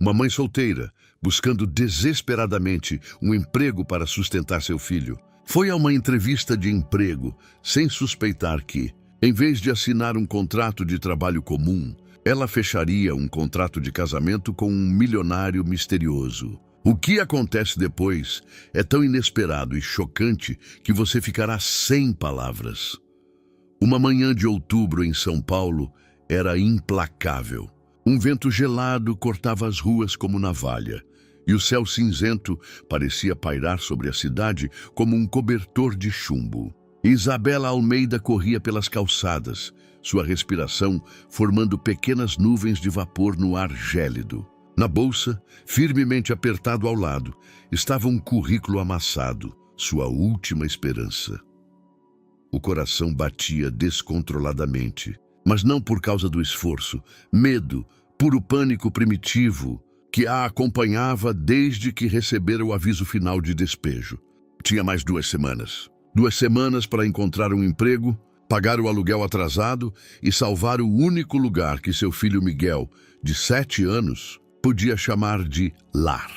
Uma mãe solteira, buscando desesperadamente um emprego para sustentar seu filho. Foi a uma entrevista de emprego, sem suspeitar que, em vez de assinar um contrato de trabalho comum, ela fecharia um contrato de casamento com um milionário misterioso. O que acontece depois é tão inesperado e chocante que você ficará sem palavras. Uma manhã de outubro em São Paulo era implacável. Um vento gelado cortava as ruas como navalha, e o céu cinzento parecia pairar sobre a cidade como um cobertor de chumbo. Isabela Almeida corria pelas calçadas, sua respiração formando pequenas nuvens de vapor no ar gélido. Na bolsa, firmemente apertado ao lado, estava um currículo amassado, sua última esperança. O coração batia descontroladamente, mas não por causa do esforço, medo, puro pânico primitivo, que a acompanhava desde que recebera o aviso final de despejo. Tinha mais 2 semanas. 2 semanas para encontrar um emprego, pagar o aluguel atrasado e salvar o único lugar que seu filho Miguel, de 7 anos, podia chamar de lar.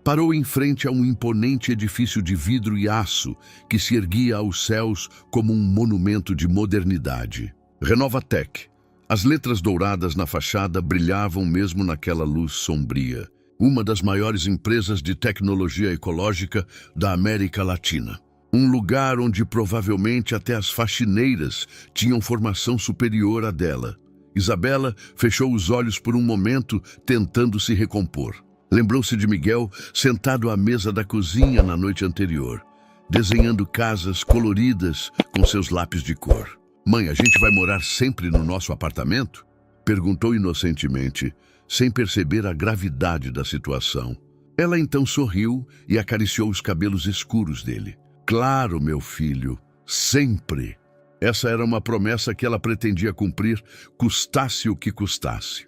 Parou em frente a um imponente edifício de vidro e aço que se erguia aos céus como um monumento de modernidade. Renovatec. As letras douradas na fachada brilhavam mesmo naquela luz sombria. Uma das maiores empresas de tecnologia ecológica da América Latina. Um lugar onde provavelmente até as faxineiras tinham formação superior à dela. Isabela fechou os olhos por um momento, tentando se recompor. Lembrou-se de Miguel sentado à mesa da cozinha na noite anterior, desenhando casas coloridas com seus lápis de cor. "Mãe, a gente vai morar sempre no nosso apartamento?" perguntou inocentemente, sem perceber a gravidade da situação. Ela então sorriu e acariciou os cabelos escuros dele. "Claro, meu filho, sempre." Essa era uma promessa que ela pretendia cumprir, custasse o que custasse.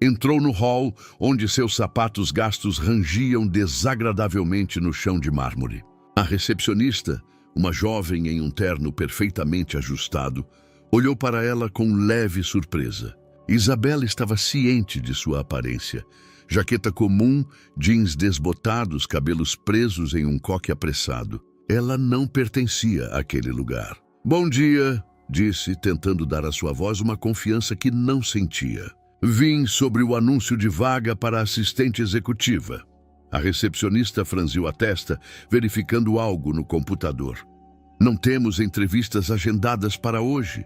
Entrou no hall, onde seus sapatos gastos rangiam desagradavelmente no chão de mármore. A recepcionista, uma jovem em um terno perfeitamente ajustado, olhou para ela com leve surpresa. Isabela estava ciente de sua aparência. Jaqueta comum, jeans desbotados, cabelos presos em um coque apressado. Ela não pertencia àquele lugar. "Bom dia", disse, tentando dar à sua voz uma confiança que não sentia. "Vim sobre o anúncio de vaga para assistente executiva." A recepcionista franziu a testa, verificando algo no computador. "Não temos entrevistas agendadas para hoje."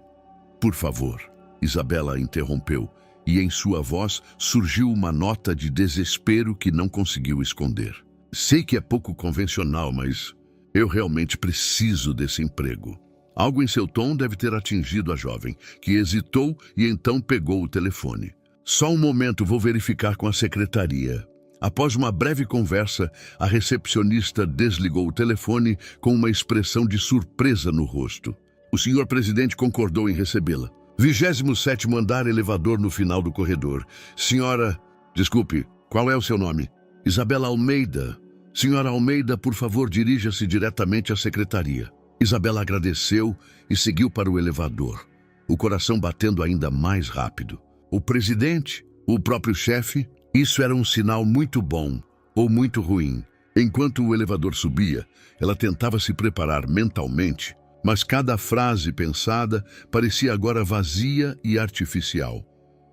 "Por favor." Isabela interrompeu, e em sua voz surgiu uma nota de desespero que não conseguiu esconder. "Sei que é pouco convencional, mas eu realmente preciso desse emprego." Algo em seu tom deve ter atingido a jovem, que hesitou e então pegou o telefone. "Só um momento, vou verificar com a secretaria." Após uma breve conversa, a recepcionista desligou o telefone com uma expressão de surpresa no rosto. "O senhor presidente concordou em recebê-la. 27º andar, elevador no final do corredor. Senhora... Desculpe, qual é o seu nome?" "Isabela Almeida." "Senhora Almeida, por favor, dirija-se diretamente à secretaria." Isabela agradeceu e seguiu para o elevador, o coração batendo ainda mais rápido. O presidente? O próprio chefe? Isso era um sinal muito bom ou muito ruim. Enquanto o elevador subia, ela tentava se preparar mentalmente, mas cada frase pensada parecia agora vazia e artificial.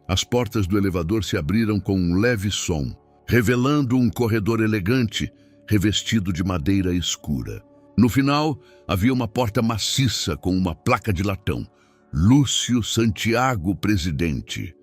As portas do elevador se abriram com um leve som, revelando um corredor elegante, revestido de madeira escura. No final, havia uma porta maciça com uma placa de latão. "Lúcio Santiago, presidente."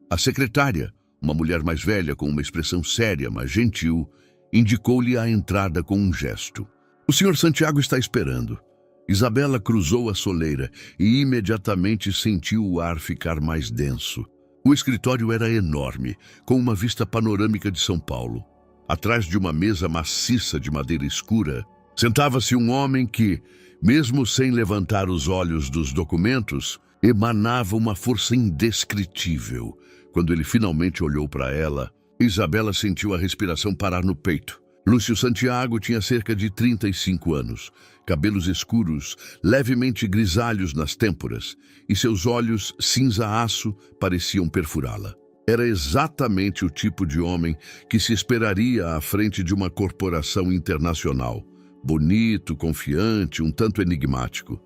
A secretária, uma mulher mais velha com uma expressão séria, mas gentil, indicou-lhe a entrada com um gesto. "O senhor Santiago está esperando." Isabela cruzou a soleira e imediatamente sentiu o ar ficar mais denso. O escritório era enorme, com uma vista panorâmica de São Paulo. Atrás de uma mesa maciça de madeira escura, sentava-se um homem que, mesmo sem levantar os olhos dos documentos, emanava uma força indescritível. Quando ele finalmente olhou para ela, Isabela sentiu a respiração parar no peito. Lúcio Santiago tinha cerca de 35 anos, cabelos escuros, levemente grisalhos nas têmporas, e seus olhos cinza-aço pareciam perfurá-la. Era exatamente o tipo de homem que se esperaria à frente de uma corporação internacional. Bonito, confiante, um tanto enigmático.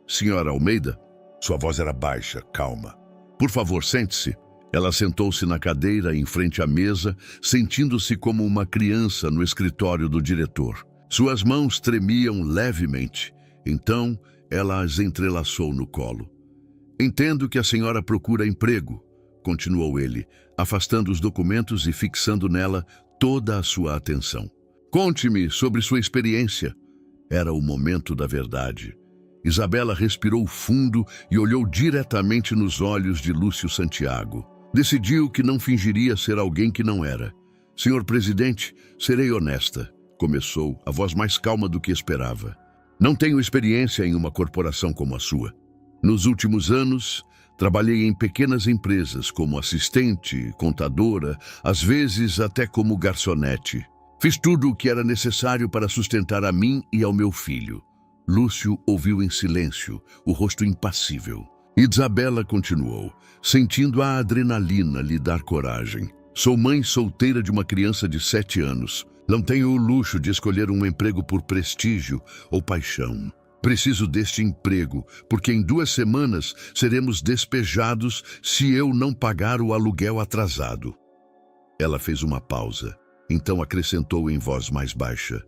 Senhora Almeida? Sua voz era baixa, calma. Por favor, sente-se. Ela sentou-se na cadeira em frente à mesa, sentindo-se como uma criança no escritório do diretor. Suas mãos tremiam levemente. Então, ela as entrelaçou no colo. Entendo que a senhora procura emprego, continuou ele, afastando os documentos e fixando nela toda a sua atenção. Conte-me sobre sua experiência. Era o momento da verdade. Isabela respirou fundo e olhou diretamente nos olhos de Lúcio Santiago. Decidiu que não fingiria ser alguém que não era. Senhor presidente, serei honesta, começou, a voz mais calma do que esperava. Não tenho experiência em uma corporação como a sua. Nos últimos anos, trabalhei em pequenas empresas como assistente, contadora, às vezes até como garçonete. Fiz tudo o que era necessário para sustentar a mim e ao meu filho. Lúcio ouviu em silêncio, o rosto impassível. Isabela continuou, sentindo a adrenalina lhe dar coragem. Sou mãe solteira de uma criança de 7 anos. Não tenho o luxo de escolher um emprego por prestígio ou paixão. Preciso deste emprego, porque em 2 semanas seremos despejados se eu não pagar o aluguel atrasado. Ela fez uma pausa, então acrescentou em voz mais baixa.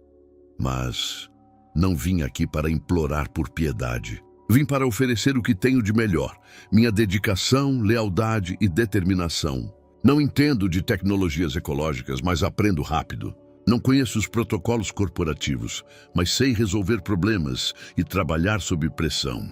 Mas não vim aqui para implorar por piedade. Vim para oferecer o que tenho de melhor, minha dedicação, lealdade e determinação. Não entendo de tecnologias ecológicas, mas aprendo rápido. Não conheço os protocolos corporativos, mas sei resolver problemas e trabalhar sob pressão.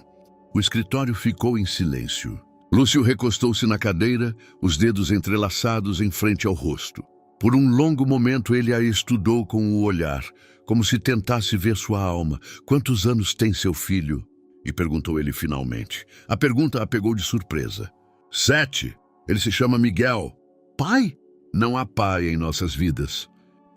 O escritório ficou em silêncio. Lúcio recostou-se na cadeira, os dedos entrelaçados em frente ao rosto. Por um longo momento ele a estudou com o olhar, como se tentasse ver sua alma. Quantos anos tem seu filho? E perguntou ele finalmente. A pergunta a pegou de surpresa. 7. Ele se chama Miguel. Pai? Não há pai em nossas vidas.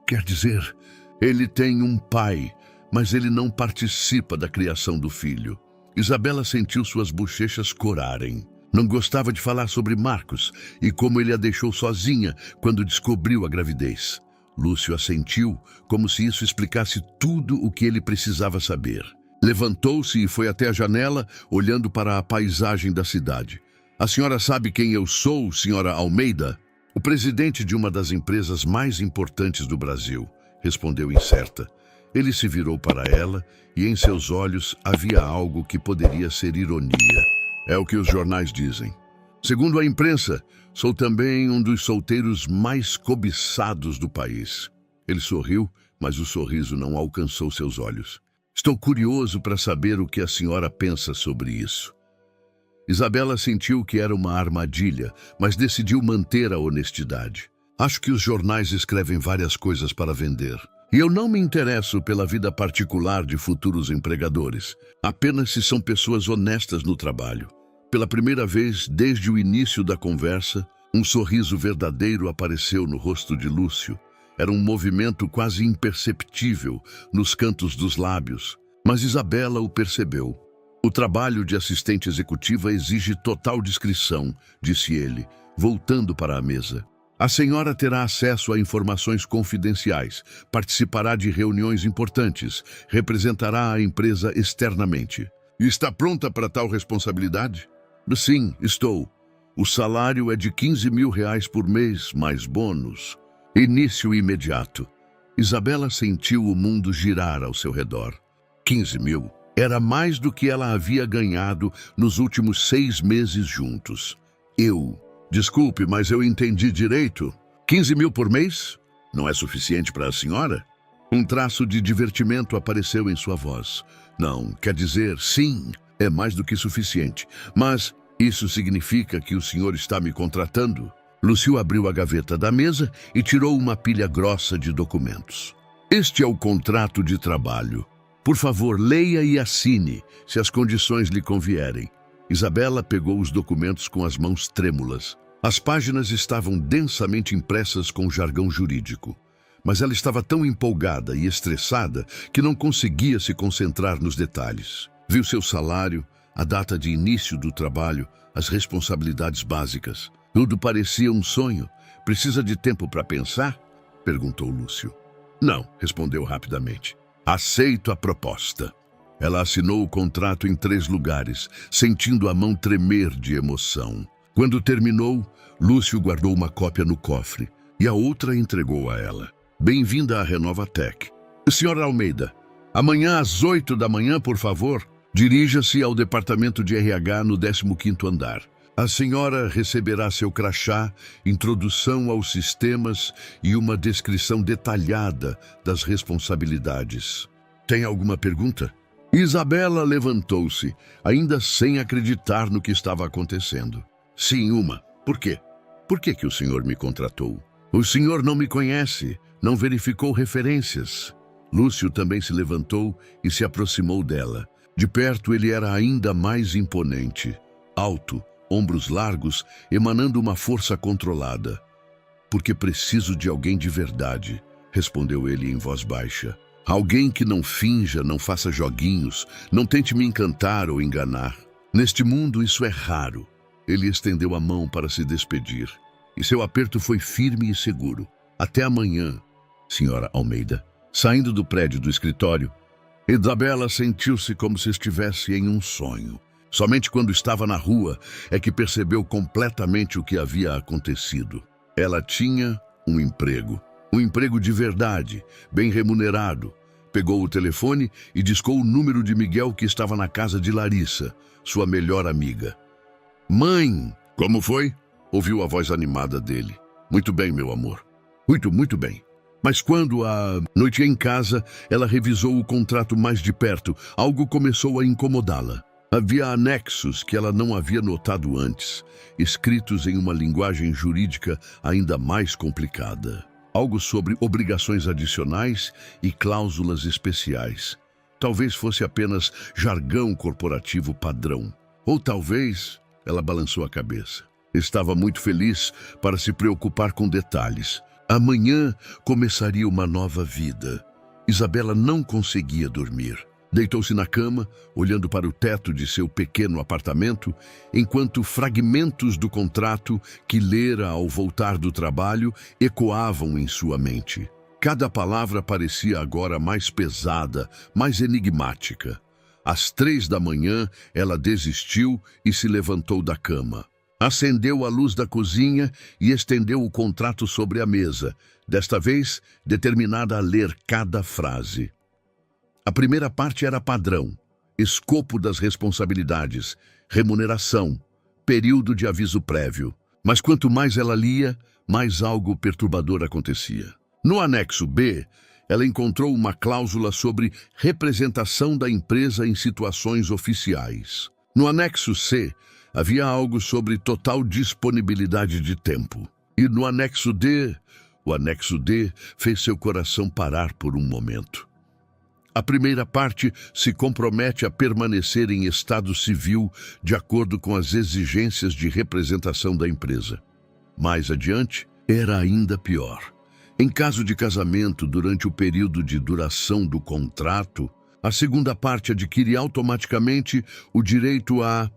Quer dizer, ele tem um pai, mas ele não participa da criação do filho. Isabela sentiu suas bochechas corarem. Não gostava de falar sobre Marcos e como ele a deixou sozinha quando descobriu a gravidez. Lúcio assentiu, como se isso explicasse tudo o que ele precisava saber. Levantou-se e foi até a janela, olhando para a paisagem da cidade. A senhora sabe quem eu sou, senhora Almeida? O presidente de uma das empresas mais importantes do Brasil, respondeu incerta. Ele se virou para ela e em seus olhos havia algo que poderia ser ironia. É o que os jornais dizem. Segundo a imprensa, sou também um dos solteiros mais cobiçados do país. Ele sorriu, mas o sorriso não alcançou seus olhos. Estou curioso para saber o que a senhora pensa sobre isso. Isabela sentiu que era uma armadilha, mas decidiu manter a honestidade. Acho que os jornais escrevem várias coisas para vender. E eu não me interesso pela vida particular de futuros empregadores, apenas se são pessoas honestas no trabalho. Pela primeira vez desde o início da conversa, um sorriso verdadeiro apareceu no rosto de Lúcio. Era um movimento quase imperceptível nos cantos dos lábios, mas Isabela o percebeu. O trabalho de assistente executiva exige total discrição, disse ele, voltando para a mesa. A senhora terá acesso a informações confidenciais, participará de reuniões importantes, representará a empresa externamente. E está pronta para tal responsabilidade? Sim, estou. O salário é de R$ 15.000 por mês, mais bônus. Início imediato. Isabela sentiu o mundo girar ao seu redor. 15 mil. Era mais do que ela havia ganhado nos últimos 6 meses juntos. Desculpe, mas eu entendi direito. 15 mil por mês? Não é suficiente para a senhora? Um traço de divertimento apareceu em sua voz. Não, quer dizer, sim, é mais do que suficiente. Mas isso significa que o senhor está me contratando? Lúcio abriu a gaveta da mesa e tirou uma pilha grossa de documentos. Este é o contrato de trabalho. Por favor, leia e assine, se as condições lhe convierem. Isabela pegou os documentos com as mãos trêmulas. As páginas estavam densamente impressas com jargão jurídico, mas ela estava tão empolgada e estressada que não conseguia se concentrar nos detalhes. Viu seu salário, a data de início do trabalho, as responsabilidades básicas. Tudo parecia um sonho. Precisa de tempo para pensar? Perguntou Lúcio. Não, respondeu rapidamente. Aceito a proposta. Ela assinou o contrato em 3 lugares, sentindo a mão tremer de emoção. Quando terminou, Lúcio guardou uma cópia no cofre e a outra entregou a ela. Bem-vinda à Renovatec. Senhora Almeida, amanhã às 8 da manhã, por favor, dirija-se ao departamento de RH no 15º andar. A senhora receberá seu crachá, introdução aos sistemas e uma descrição detalhada das responsabilidades. Tem alguma pergunta? Isabela levantou-se, ainda sem acreditar no que estava acontecendo. Sim, uma. Por quê? Por que o senhor me contratou? O senhor não me conhece, não verificou referências. Lúcio também se levantou e se aproximou dela. De perto ele era ainda mais imponente, alto, ombros largos, emanando uma força controlada. Porque preciso de alguém de verdade, respondeu ele em voz baixa. Alguém que não finja, não faça joguinhos, não tente me encantar ou enganar. Neste mundo isso é raro. Ele estendeu a mão para se despedir, e seu aperto foi firme e seguro. Até amanhã, senhora Almeida. Saindo do prédio do escritório, Isabela sentiu-se como se estivesse em um sonho. Somente quando estava na rua é que percebeu completamente o que havia acontecido. Ela tinha um emprego de verdade, bem remunerado. Pegou o telefone e discou o número de Miguel que estava na casa de Larissa, sua melhor amiga. Mãe, como foi? Ouviu a voz animada dele. Muito bem, meu amor. Muito bem. Mas quando à noite em casa, ela revisou o contrato mais de perto. Algo começou a incomodá-la. Havia anexos que ela não havia notado antes, escritos em uma linguagem jurídica ainda mais complicada. Algo sobre obrigações adicionais e cláusulas especiais. Talvez fosse apenas jargão corporativo padrão. Ou talvez, ela balançou a cabeça. Estava muito feliz para se preocupar com detalhes. Amanhã começaria uma nova vida. Isabela não conseguia dormir. Deitou-se na cama, olhando para o teto de seu pequeno apartamento, enquanto fragmentos do contrato que lera ao voltar do trabalho ecoavam em sua mente. Cada palavra parecia agora mais pesada, mais enigmática. Às 3 da manhã, ela desistiu e se levantou da cama. Acendeu a luz da cozinha e estendeu o contrato sobre a mesa, desta vez determinada a ler cada frase. A primeira parte era padrão, escopo das responsabilidades, remuneração, período de aviso prévio. Mas quanto mais ela lia, mais algo perturbador acontecia. No anexo B, ela encontrou uma cláusula sobre representação da empresa em situações oficiais. No anexo C, havia algo sobre total disponibilidade de tempo. E no anexo D, o anexo D fez seu coração parar por um momento. A primeira parte se compromete a permanecer em estado civil de acordo com as exigências de representação da empresa. Mais adiante, era ainda pior. Em caso de casamento durante o período de duração do contrato, a segunda parte adquire automaticamente o direito a...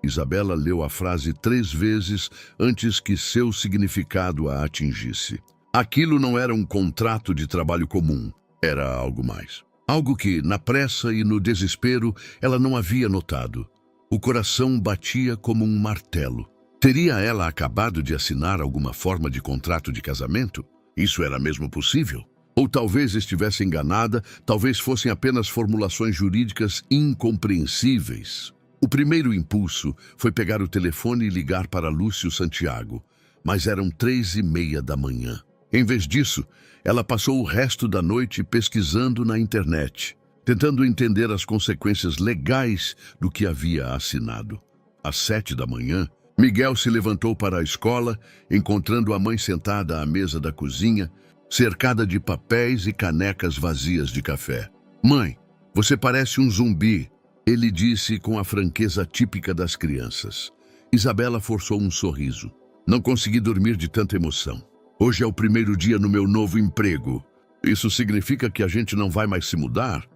Isabela leu a frase 3 vezes antes que seu significado a atingisse. Aquilo não era um contrato de trabalho comum, era algo mais. Algo que, na pressa e no desespero, ela não havia notado. O coração batia como um martelo. Teria ela acabado de assinar alguma forma de contrato de casamento? Isso era mesmo possível? Ou talvez estivesse enganada, talvez fossem apenas formulações jurídicas incompreensíveis. O primeiro impulso foi pegar o telefone e ligar para Lúcio Santiago, mas eram 3h30 da manhã. Em vez disso, ela passou o resto da noite pesquisando na internet, tentando entender as consequências legais do que havia assinado. Às 7 da manhã, Miguel se levantou para a escola, encontrando a mãe sentada à mesa da cozinha, cercada de papéis e canecas vazias de café. "Mãe, você parece um zumbi", ele disse com a franqueza típica das crianças. Isabela forçou um sorriso. "Não consegui dormir de tanta emoção. Hoje é o primeiro dia no meu novo emprego. Isso significa que a gente não vai mais se mudar?"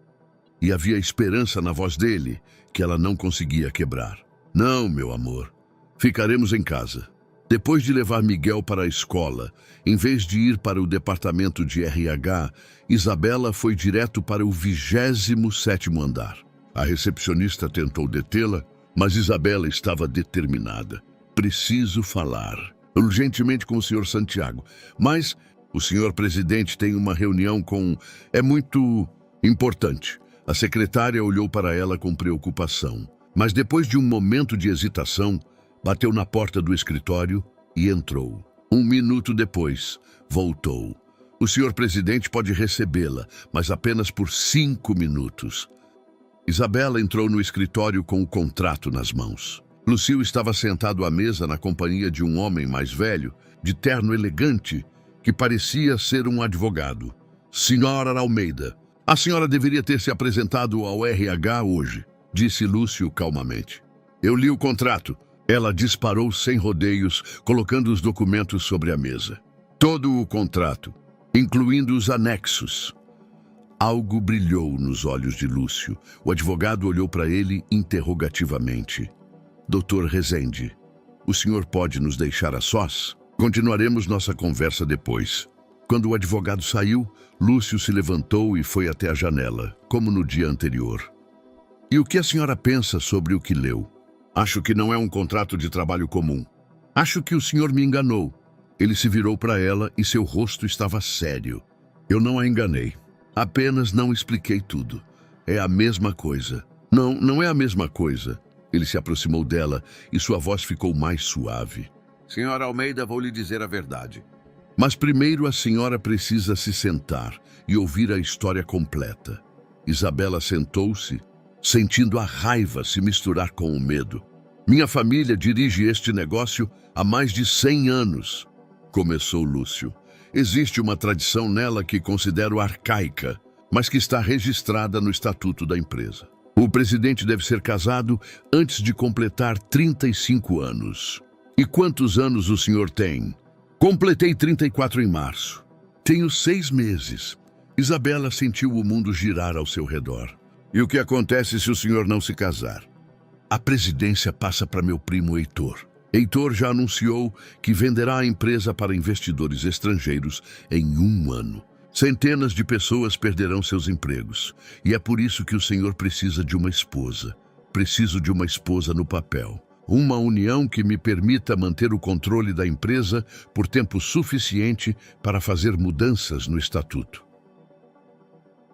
E havia esperança na voz dele, que ela não conseguia quebrar. "Não, meu amor. Ficaremos em casa. Depois de levar Miguel para a escola, em vez de ir para o departamento de RH, Isabela foi direto para o 27º andar. A recepcionista tentou detê-la, mas Isabela estava determinada. Preciso falar urgentemente com o Sr. Santiago, mas o Sr. Presidente tem uma reunião com... É muito importante. A secretária olhou para ela com preocupação, mas depois de um momento de hesitação, bateu na porta do escritório e entrou. 1 minuto depois, voltou. O Sr. Presidente pode recebê-la, mas apenas por 5 minutos. Isabela entrou no escritório com o contrato nas mãos. Lúcio estava sentado à mesa na companhia de um homem mais velho, de terno elegante, que parecia ser um advogado. Senhora Almeida, a senhora deveria ter se apresentado ao RH hoje, disse Lúcio calmamente. Eu li o contrato. Ela disparou sem rodeios, colocando os documentos sobre a mesa. Todo o contrato, incluindo os anexos. Algo brilhou nos olhos de Lúcio. O advogado olhou para ele interrogativamente. Doutor Rezende, o senhor pode nos deixar a sós? Continuaremos nossa conversa depois. Quando o advogado saiu, Lúcio se levantou e foi até a janela, como no dia anterior. E o que a senhora pensa sobre o que leu? Acho que não é um contrato de trabalho comum. Acho que o senhor me enganou. Ele se virou para ela e seu rosto estava sério. Eu não a enganei. Apenas não expliquei tudo. É a mesma coisa. Não, não é a mesma coisa. Ele se aproximou dela e sua voz ficou mais suave. Senhora Almeida, vou lhe dizer a verdade. Mas primeiro a senhora precisa se sentar e ouvir a história completa. Isabela sentou-se, sentindo a raiva se misturar com o medo. Minha família dirige este negócio há mais de 100 anos, começou Lúcio. Existe uma tradição nela que considero arcaica, mas que está registrada no estatuto da empresa. O presidente deve ser casado antes de completar 35 anos. E quantos anos o senhor tem? Completei 34 em março. Tenho 6 meses. Isabela sentiu o mundo girar ao seu redor. E o que acontece se o senhor não se casar? A presidência passa para meu primo Heitor. Heitor já anunciou que venderá a empresa para investidores estrangeiros em 1 ano. Centenas de pessoas perderão seus empregos. E é por isso que o senhor precisa de uma esposa. Preciso de uma esposa no papel. Uma união que me permita manter o controle da empresa por tempo suficiente para fazer mudanças no estatuto.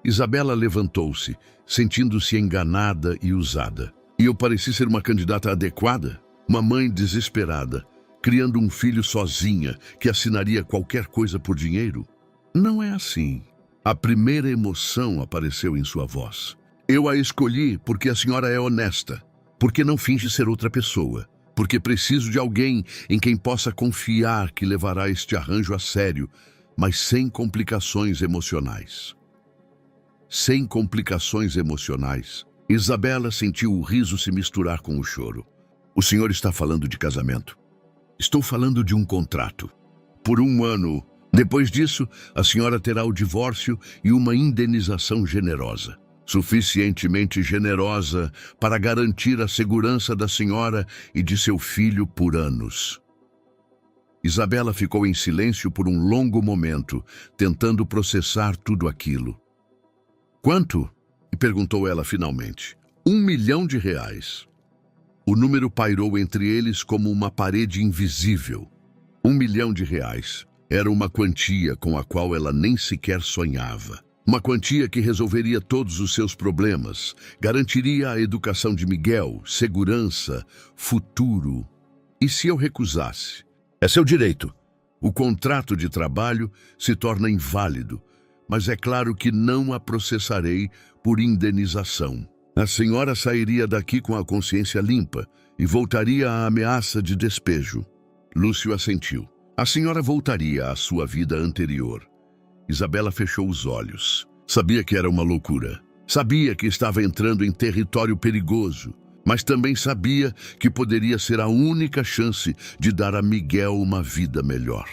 Isabela levantou-se, sentindo-se enganada e usada. E eu pareci ser uma candidata adequada? Uma mãe desesperada, criando um filho sozinha, que assinaria qualquer coisa por dinheiro? Não é assim. A primeira emoção apareceu em sua voz. Eu a escolhi porque a senhora é honesta, porque não finge ser outra pessoa, porque preciso de alguém em quem possa confiar que levará este arranjo a sério, mas sem complicações emocionais. Sem complicações emocionais. Isabela sentiu o riso se misturar com o choro. O senhor está falando de casamento? Estou falando de um contrato. Por 1 ano. Depois disso, a senhora terá o divórcio e uma indenização generosa. Suficientemente generosa para garantir a segurança da senhora e de seu filho por anos. Isabela ficou em silêncio por um longo momento, tentando processar tudo aquilo. Quanto? Perguntou ela finalmente. R$1 milhão. O número pairou entre eles como uma parede invisível. R$1 milhão. Era uma quantia com a qual ela nem sequer sonhava. Uma quantia que resolveria todos os seus problemas, garantiria a educação de Miguel, segurança, futuro. E se eu recusasse? É seu direito. O contrato de trabalho se torna inválido, mas é claro que não a processarei por indenização. A senhora sairia daqui com a consciência limpa e voltaria à ameaça de despejo. Lúcio assentiu. A senhora voltaria à sua vida anterior. Isabela fechou os olhos. Sabia que era uma loucura. Sabia que estava entrando em território perigoso, mas também sabia que poderia ser a única chance de dar a Miguel uma vida melhor.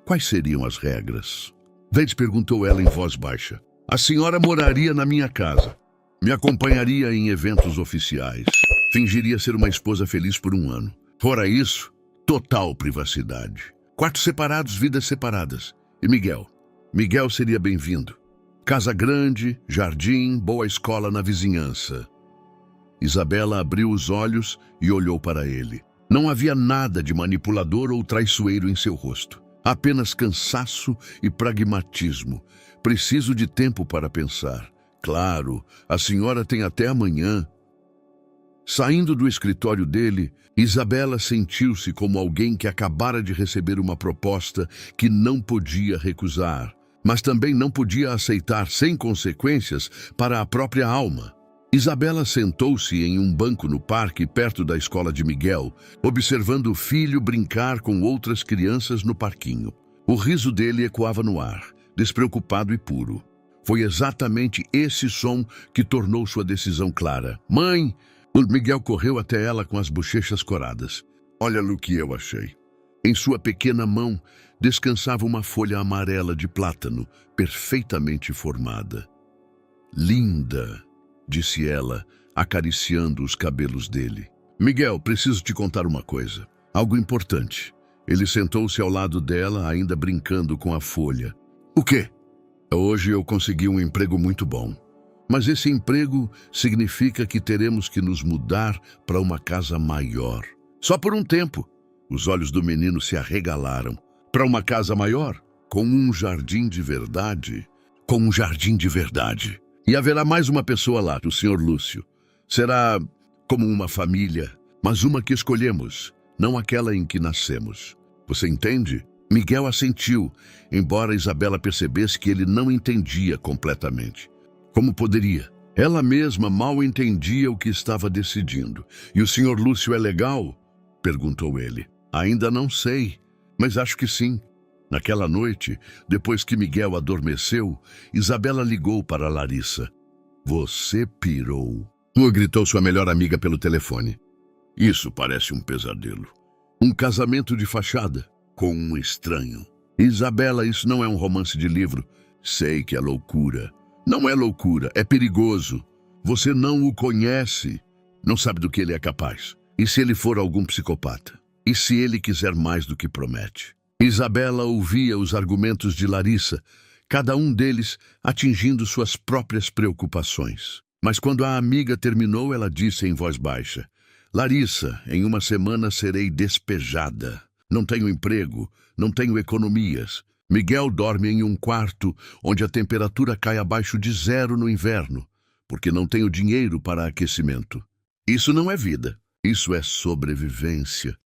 Quais seriam as regras? Vede, perguntou ela em voz baixa. A senhora moraria na minha casa. Me acompanharia em eventos oficiais. Fingiria ser uma esposa feliz por 1 ano. Fora isso, Total privacidade. Quartos separados, vidas separadas. E Miguel? Miguel seria bem-vindo. Casa grande, jardim, boa escola na vizinhança. Isabela abriu os olhos e olhou para ele. Não havia nada de manipulador ou traiçoeiro em seu rosto. Apenas cansaço e pragmatismo. Preciso de tempo para pensar. Claro, a senhora tem até amanhã. Saindo do escritório dele, Isabela sentiu-se como alguém que acabara de receber uma proposta que não podia recusar, mas também não podia aceitar sem consequências para a própria alma. Isabela sentou-se em um banco no parque perto da escola de Miguel, observando o filho brincar com outras crianças no parquinho. O riso dele ecoava no ar, despreocupado e puro. Foi exatamente esse som que tornou sua decisão clara. Mãe! O Miguel correu até ela com as bochechas coradas. Olha o que eu achei. Em sua pequena mão descansava uma folha amarela de plátano, perfeitamente formada. Linda, disse ela, acariciando os cabelos dele. Miguel, preciso te contar uma coisa. Algo importante. Ele sentou-se ao lado dela, ainda brincando com a folha. O quê? Hoje eu consegui um emprego muito bom. Mas esse emprego significa que teremos que nos mudar para uma casa maior. Só por um tempo. Os olhos do menino se arregalaram. Para uma casa maior? Com um jardim de verdade? Com um jardim de verdade. E haverá mais uma pessoa lá, o Sr. Lúcio. Será como uma família, mas uma que escolhemos, não aquela em que nascemos. Você entende? Miguel assentiu, embora Isabela percebesse que ele não entendia completamente. Como poderia? Ela mesma mal entendia o que estava decidindo. E o Sr. Lúcio é legal? Perguntou ele. Ainda não sei, mas acho que sim. Naquela noite, depois que Miguel adormeceu, Isabela ligou para Larissa. Você pirou. Gritou sua melhor amiga pelo telefone. Isso parece um pesadelo. Um casamento de fachada com um estranho. Isabela, isso não é um romance de livro. Sei que é loucura. Não é loucura, é perigoso. Você não o conhece, não sabe do que ele é capaz. E se ele for algum psicopata? E se ele quiser mais do que promete? Isabela ouvia os argumentos de Larissa, cada um deles atingindo suas próprias preocupações. Mas quando a amiga terminou, ela disse em voz baixa: Larissa, em uma semana serei despejada. Não tenho emprego, não tenho economias. Miguel dorme em um quarto onde a temperatura cai abaixo de 0 no inverno, porque não tenho dinheiro para aquecimento. Isso não é vida, isso é sobrevivência.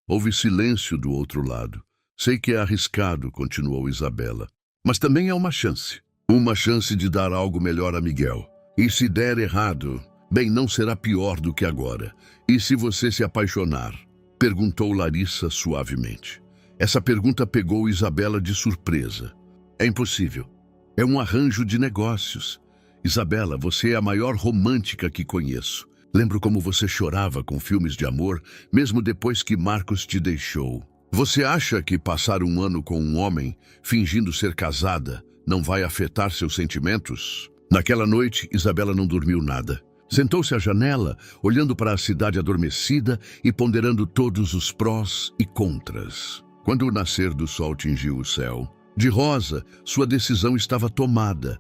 Houve silêncio do outro lado. Sei que é arriscado, continuou Isabela, mas também é uma chance. Uma chance de dar algo melhor a Miguel. E se der errado, bem, não será pior do que agora. E se você se apaixonar? Perguntou Larissa suavemente. Essa pergunta pegou Isabela de surpresa. É impossível. É um arranjo de negócios. Isabela, você é a maior romântica que conheço. Lembro como você chorava com filmes de amor, mesmo depois que Marcos te deixou. Você acha que passar um ano com um homem, fingindo ser casada, não vai afetar seus sentimentos? Naquela noite, Isabela não dormiu nada. Sentou-se à janela, olhando para a cidade adormecida e ponderando todos os prós e contras. Quando o nascer do sol tingiu o céu, de rosa, sua decisão estava tomada.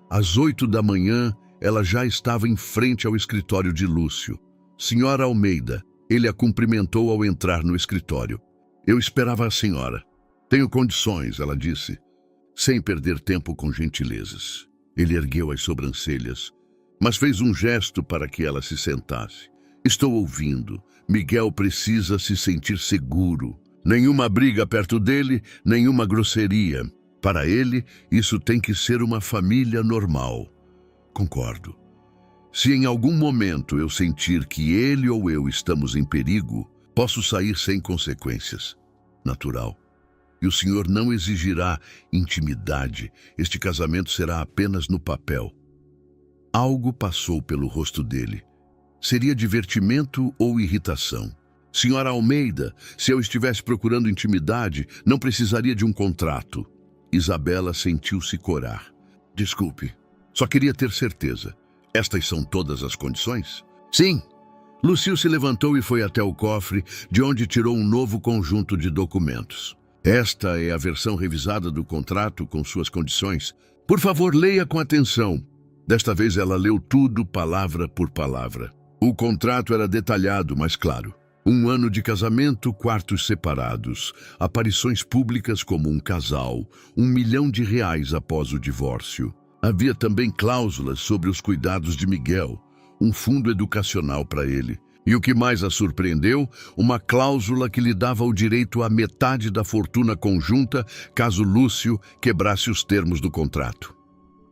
Às 8 da manhã, ela já estava em frente ao escritório de Lúcio. Senhora Almeida, ele a cumprimentou ao entrar no escritório. Eu esperava a senhora. Tenho condições, ela disse, sem perder tempo com gentilezas. Ele ergueu as sobrancelhas, mas fez um gesto para que ela se sentasse. Estou ouvindo. Miguel precisa se sentir seguro. Nenhuma briga perto dele, nenhuma grosseria. Para ele, isso tem que ser uma família normal. Concordo. Se em algum momento eu sentir que ele ou eu estamos em perigo, posso sair sem consequências. Natural. E o senhor não exigirá intimidade. Este casamento será apenas no papel. Algo passou pelo rosto dele. Seria divertimento ou irritação? Senhora Almeida, se eu estivesse procurando intimidade, não precisaria de um contrato. Isabela sentiu-se corar. Desculpe, só queria ter certeza. Estas são todas as condições? Sim, Lúcio se levantou e foi até o cofre, de onde tirou um novo conjunto de documentos. Esta é a versão revisada do contrato com suas condições. Por favor, leia com atenção. Desta vez ela leu tudo, palavra por palavra. O contrato era detalhado, mas claro. 1 ano de casamento, quartos separados, aparições públicas como um casal, R$ 1 milhão após o divórcio. Havia também cláusulas sobre os cuidados de Miguel, um fundo educacional para ele. E o que mais a surpreendeu, uma cláusula que lhe dava o direito à metade da fortuna conjunta caso Lúcio quebrasse os termos do contrato.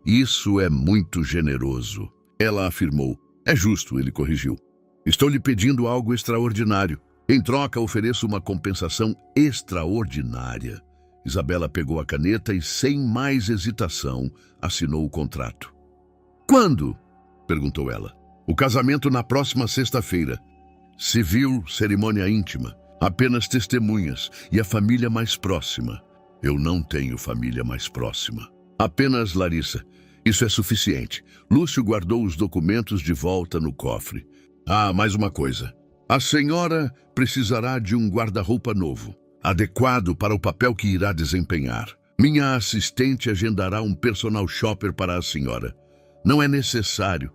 Isso é muito generoso, ela afirmou. É justo, ele corrigiu. Estou lhe pedindo algo extraordinário. Em troca, ofereço uma compensação extraordinária. Isabela pegou a caneta e, sem mais hesitação, assinou o contrato. Quando? Perguntou ela. O casamento na próxima sexta-feira. Civil, cerimônia íntima. Apenas testemunhas e a família mais próxima. Eu não tenho família mais próxima. Apenas Larissa. Isso é suficiente. Lúcio guardou os documentos de volta no cofre. Ah, mais uma coisa. A senhora precisará de um guarda-roupa novo, adequado para o papel que irá desempenhar. Minha assistente agendará um personal shopper para a senhora. Não é necessário.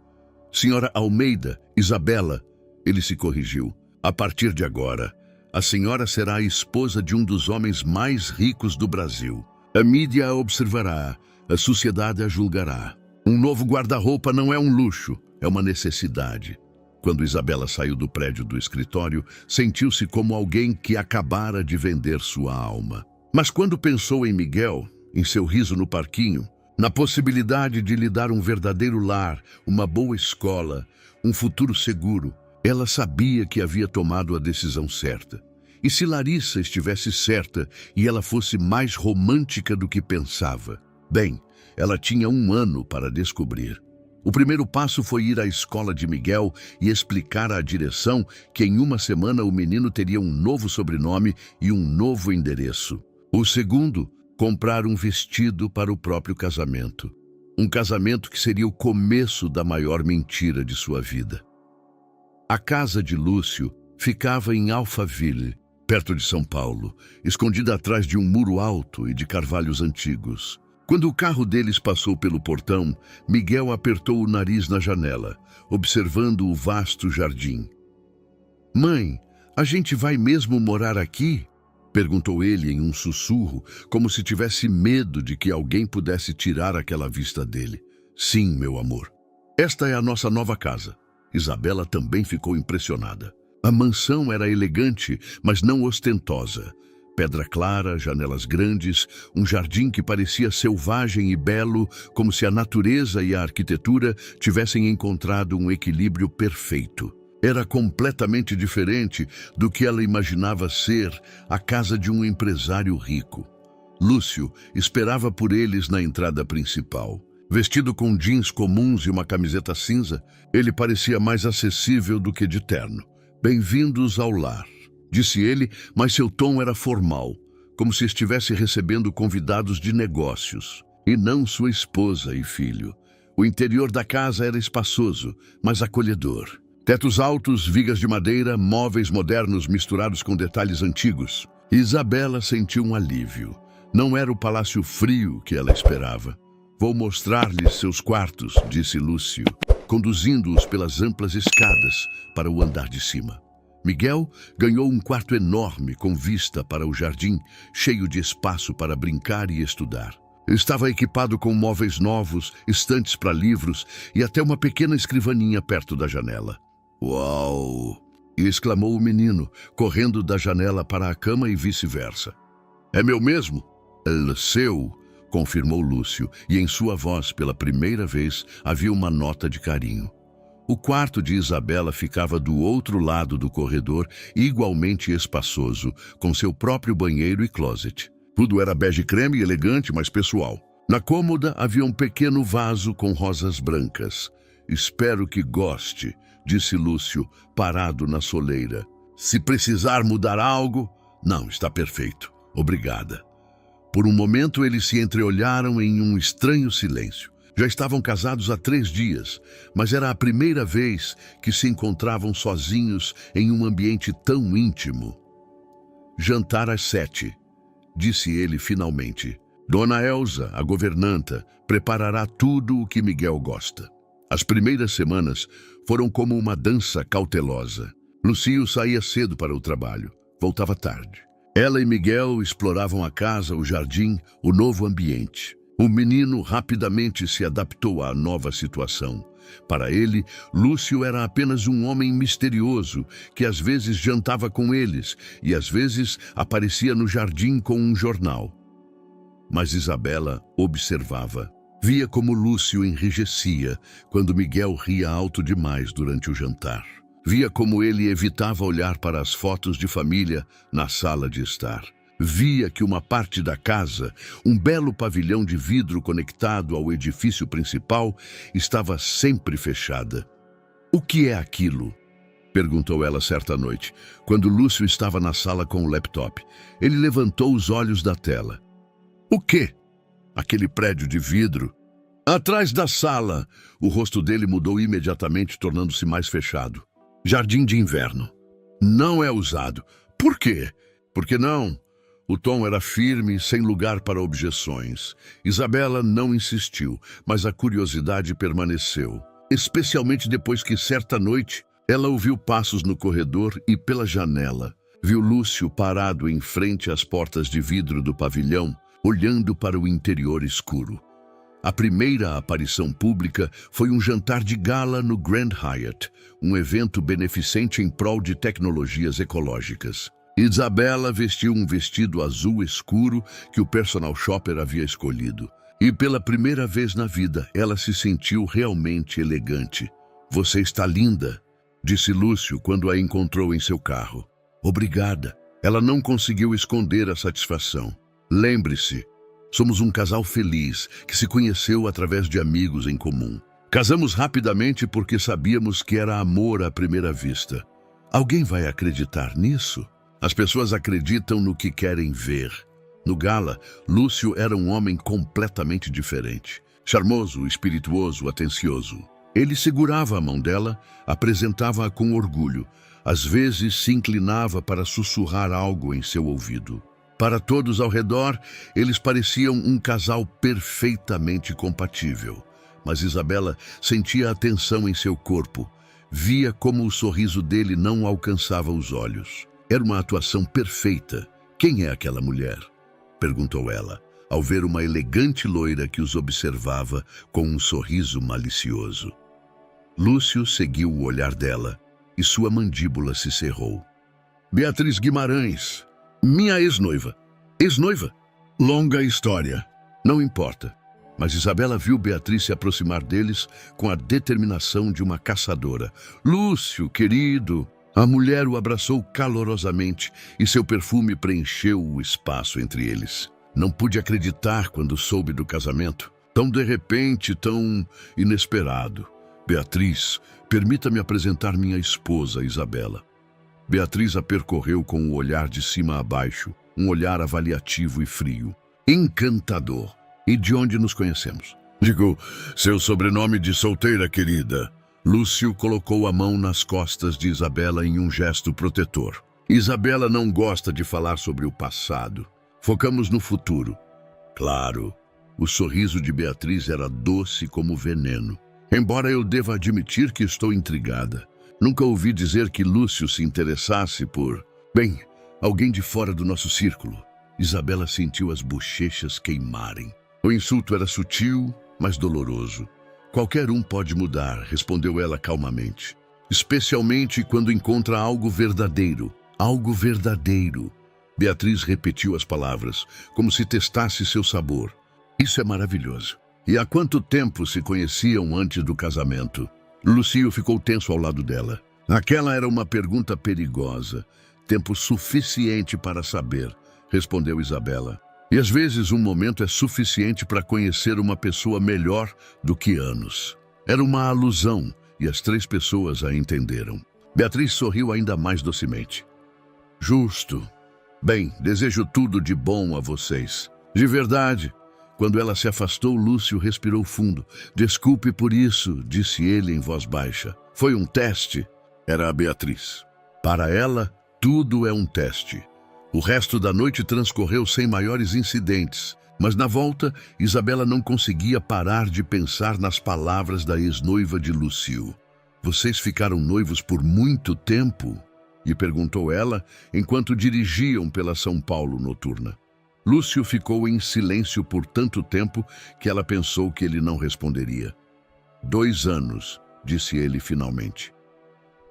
Senhora Almeida, Isabela, ele se corrigiu. A partir de agora, a senhora será a esposa de um dos homens mais ricos do Brasil. A mídia a observará, a sociedade a julgará. Um novo guarda-roupa não é um luxo, é uma necessidade. Quando Isabela saiu do prédio do escritório, sentiu-se como alguém que acabara de vender sua alma. Mas quando pensou em Miguel, em seu riso no parquinho, na possibilidade de lhe dar um verdadeiro lar, uma boa escola, um futuro seguro, ela sabia que havia tomado a decisão certa. E se Larissa estivesse certa e ela fosse mais romântica do que pensava? Bem, ela tinha 1 ano para descobrir. O primeiro passo foi ir à escola de Miguel e explicar à direção que em 1 semana o menino teria um novo sobrenome e um novo endereço. O segundo, comprar um vestido para o próprio casamento. Um casamento que seria o começo da maior mentira de sua vida. A casa de Lúcio ficava em Alphaville, perto de São Paulo, escondida atrás de um muro alto e de carvalhos antigos. Quando o carro deles passou pelo portão, Miguel apertou o nariz na janela, observando o vasto jardim. Mãe, a gente vai mesmo morar aqui? Perguntou ele em um sussurro, como se tivesse medo de que alguém pudesse tirar aquela vista dele. Sim, meu amor. Esta é a nossa nova casa. Isabela também ficou impressionada. A mansão era elegante, mas não ostentosa. Pedra clara, janelas grandes, um jardim que parecia selvagem e belo, como se a natureza e a arquitetura tivessem encontrado um equilíbrio perfeito. Era completamente diferente do que ela imaginava ser a casa de um empresário rico. Lúcio esperava por eles na entrada principal. Vestido com jeans comuns e uma camiseta cinza, ele parecia mais acessível do que de terno. Bem-vindos ao lar, disse ele, mas seu tom era formal, como se estivesse recebendo convidados de negócios, e não sua esposa e filho. O interior da casa era espaçoso, mas acolhedor. Tetos altos, vigas de madeira, móveis modernos misturados com detalhes antigos. Isabela sentiu um alívio. Não era o palácio frio que ela esperava. Vou mostrar-lhes seus quartos, disse Lúcio, conduzindo-os pelas amplas escadas para o andar de cima. Miguel ganhou um quarto enorme com vista para o jardim, cheio de espaço para brincar e estudar. Estava equipado com móveis novos, estantes para livros e até uma pequena escrivaninha perto da janela. Uau! Exclamou o menino, correndo da janela para a cama e vice-versa. É meu mesmo? É seu, confirmou Lúcio, e em sua voz, pela primeira vez, havia uma nota de carinho. O quarto de Isabela ficava do outro lado do corredor, igualmente espaçoso, com seu próprio banheiro e closet. Tudo era bege creme e elegante, mas pessoal. Na cômoda havia um pequeno vaso com rosas brancas. Espero que goste, disse Lúcio, parado na soleira. Se precisar mudar algo... Não, está perfeito. Obrigada. Por um momento eles se entreolharam em um estranho silêncio. Já estavam casados há 3 dias, mas era a primeira vez que se encontravam sozinhos em um ambiente tão íntimo. Jantar às 7, disse ele finalmente. Dona Elsa, a governanta, preparará tudo o que Miguel gosta. As primeiras semanas foram como uma dança cautelosa. Lucio saía cedo para o trabalho, voltava tarde. Ela e Miguel exploravam a casa, o jardim, o novo ambiente. O menino rapidamente se adaptou à nova situação. Para ele, Lúcio era apenas um homem misterioso que às vezes jantava com eles e às vezes aparecia no jardim com um jornal. Mas Isabela observava. Via como Lúcio enrijecia quando Miguel ria alto demais durante o jantar. Via como ele evitava olhar para as fotos de família na sala de estar. Via que uma parte da casa, um belo pavilhão de vidro conectado ao edifício principal, estava sempre fechada. "O que é aquilo?" perguntou ela certa noite, quando Lúcio estava na sala com o laptop. Ele levantou os olhos da tela. "O quê? Aquele prédio de vidro?" "Atrás da sala." O rosto dele mudou imediatamente, tornando-se mais fechado. "Jardim de inverno. Não é usado." "Por quê?" "Por que não?" O tom era firme, sem lugar para objeções. Isabela não insistiu, mas a curiosidade permaneceu. Especialmente depois que, certa noite, ela ouviu passos no corredor e, pela janela, viu Lúcio parado em frente às portas de vidro do pavilhão, olhando para o interior escuro. A primeira aparição pública foi um jantar de gala no Grand Hyatt, um evento beneficente em prol de tecnologias ecológicas. Isabela vestiu um vestido azul escuro que o personal shopper havia escolhido. E pela primeira vez na vida, ela se sentiu realmente elegante. "Você está linda", disse Lúcio quando a encontrou em seu carro. "Obrigada." Ela não conseguiu esconder a satisfação. "Lembre-se, somos um casal feliz que se conheceu através de amigos em comum. Casamos rapidamente porque sabíamos que era amor à primeira vista. Alguém vai acreditar nisso? As pessoas acreditam no que querem ver." No gala, Lúcio era um homem completamente diferente. Charmoso, espirituoso, atencioso. Ele segurava a mão dela, apresentava-a com orgulho. Às vezes se inclinava para sussurrar algo em seu ouvido. Para todos ao redor, eles pareciam um casal perfeitamente compatível. Mas Isabela sentia a tensão em seu corpo. Via como o sorriso dele não alcançava os olhos. Era uma atuação perfeita. "Quem é aquela mulher?" perguntou ela, ao ver uma elegante loira que os observava com um sorriso malicioso. Lúcio seguiu o olhar dela e sua mandíbula se cerrou. "Beatriz Guimarães, minha ex-noiva." "Ex-noiva? Longa história." "Não importa." Mas Isabela viu Beatriz se aproximar deles com a determinação de uma caçadora. "Lúcio, querido." A mulher o abraçou calorosamente e seu perfume preencheu o espaço entre eles. "Não pude acreditar quando soube do casamento. Tão de repente, tão inesperado." "Beatriz, permita-me apresentar minha esposa, Isabela." Beatriz a percorreu com o olhar de cima a baixo, um olhar avaliativo e frio. "Encantador. E de onde nos conhecemos?" "Digo, seu sobrenome de solteira, querida." Lúcio colocou a mão nas costas de Isabela em um gesto protetor. "Isabela não gosta de falar sobre o passado. Focamos no futuro." "Claro." O sorriso de Beatriz era doce como veneno. "Embora eu deva admitir que estou intrigada. Nunca ouvi dizer que Lúcio se interessasse por... bem, alguém de fora do nosso círculo." Isabela sentiu as bochechas queimarem. O insulto era sutil, mas doloroso. "Qualquer um pode mudar", respondeu ela calmamente. "Especialmente quando encontra algo verdadeiro." "Algo verdadeiro." Beatriz repetiu as palavras, como se testasse seu sabor. "Isso é maravilhoso." "E há quanto tempo se conheciam antes do casamento?" Lucio ficou tenso ao lado dela. Aquela era uma pergunta perigosa. "Tempo suficiente para saber", respondeu Isabela. "E às vezes um momento é suficiente para conhecer uma pessoa melhor do que anos." Era uma alusão e as 3 pessoas a entenderam. Beatriz sorriu ainda mais docemente. "Justo. Bem, desejo tudo de bom a vocês." "De verdade. Quando ela se afastou, Lúcio respirou fundo. Desculpe por isso, disse ele em voz baixa. Foi um teste. Era a Beatriz. Para ela, tudo é um teste. O resto da noite transcorreu sem maiores incidentes. Mas na volta, Isabela não conseguia parar de pensar nas palavras da ex-noiva de Lúcio. Vocês ficaram noivos por muito tempo? E perguntou ela, enquanto dirigiam pela São Paulo noturna. Lúcio ficou em silêncio por tanto tempo que ela pensou que ele não responderia. 2 anos, disse ele finalmente.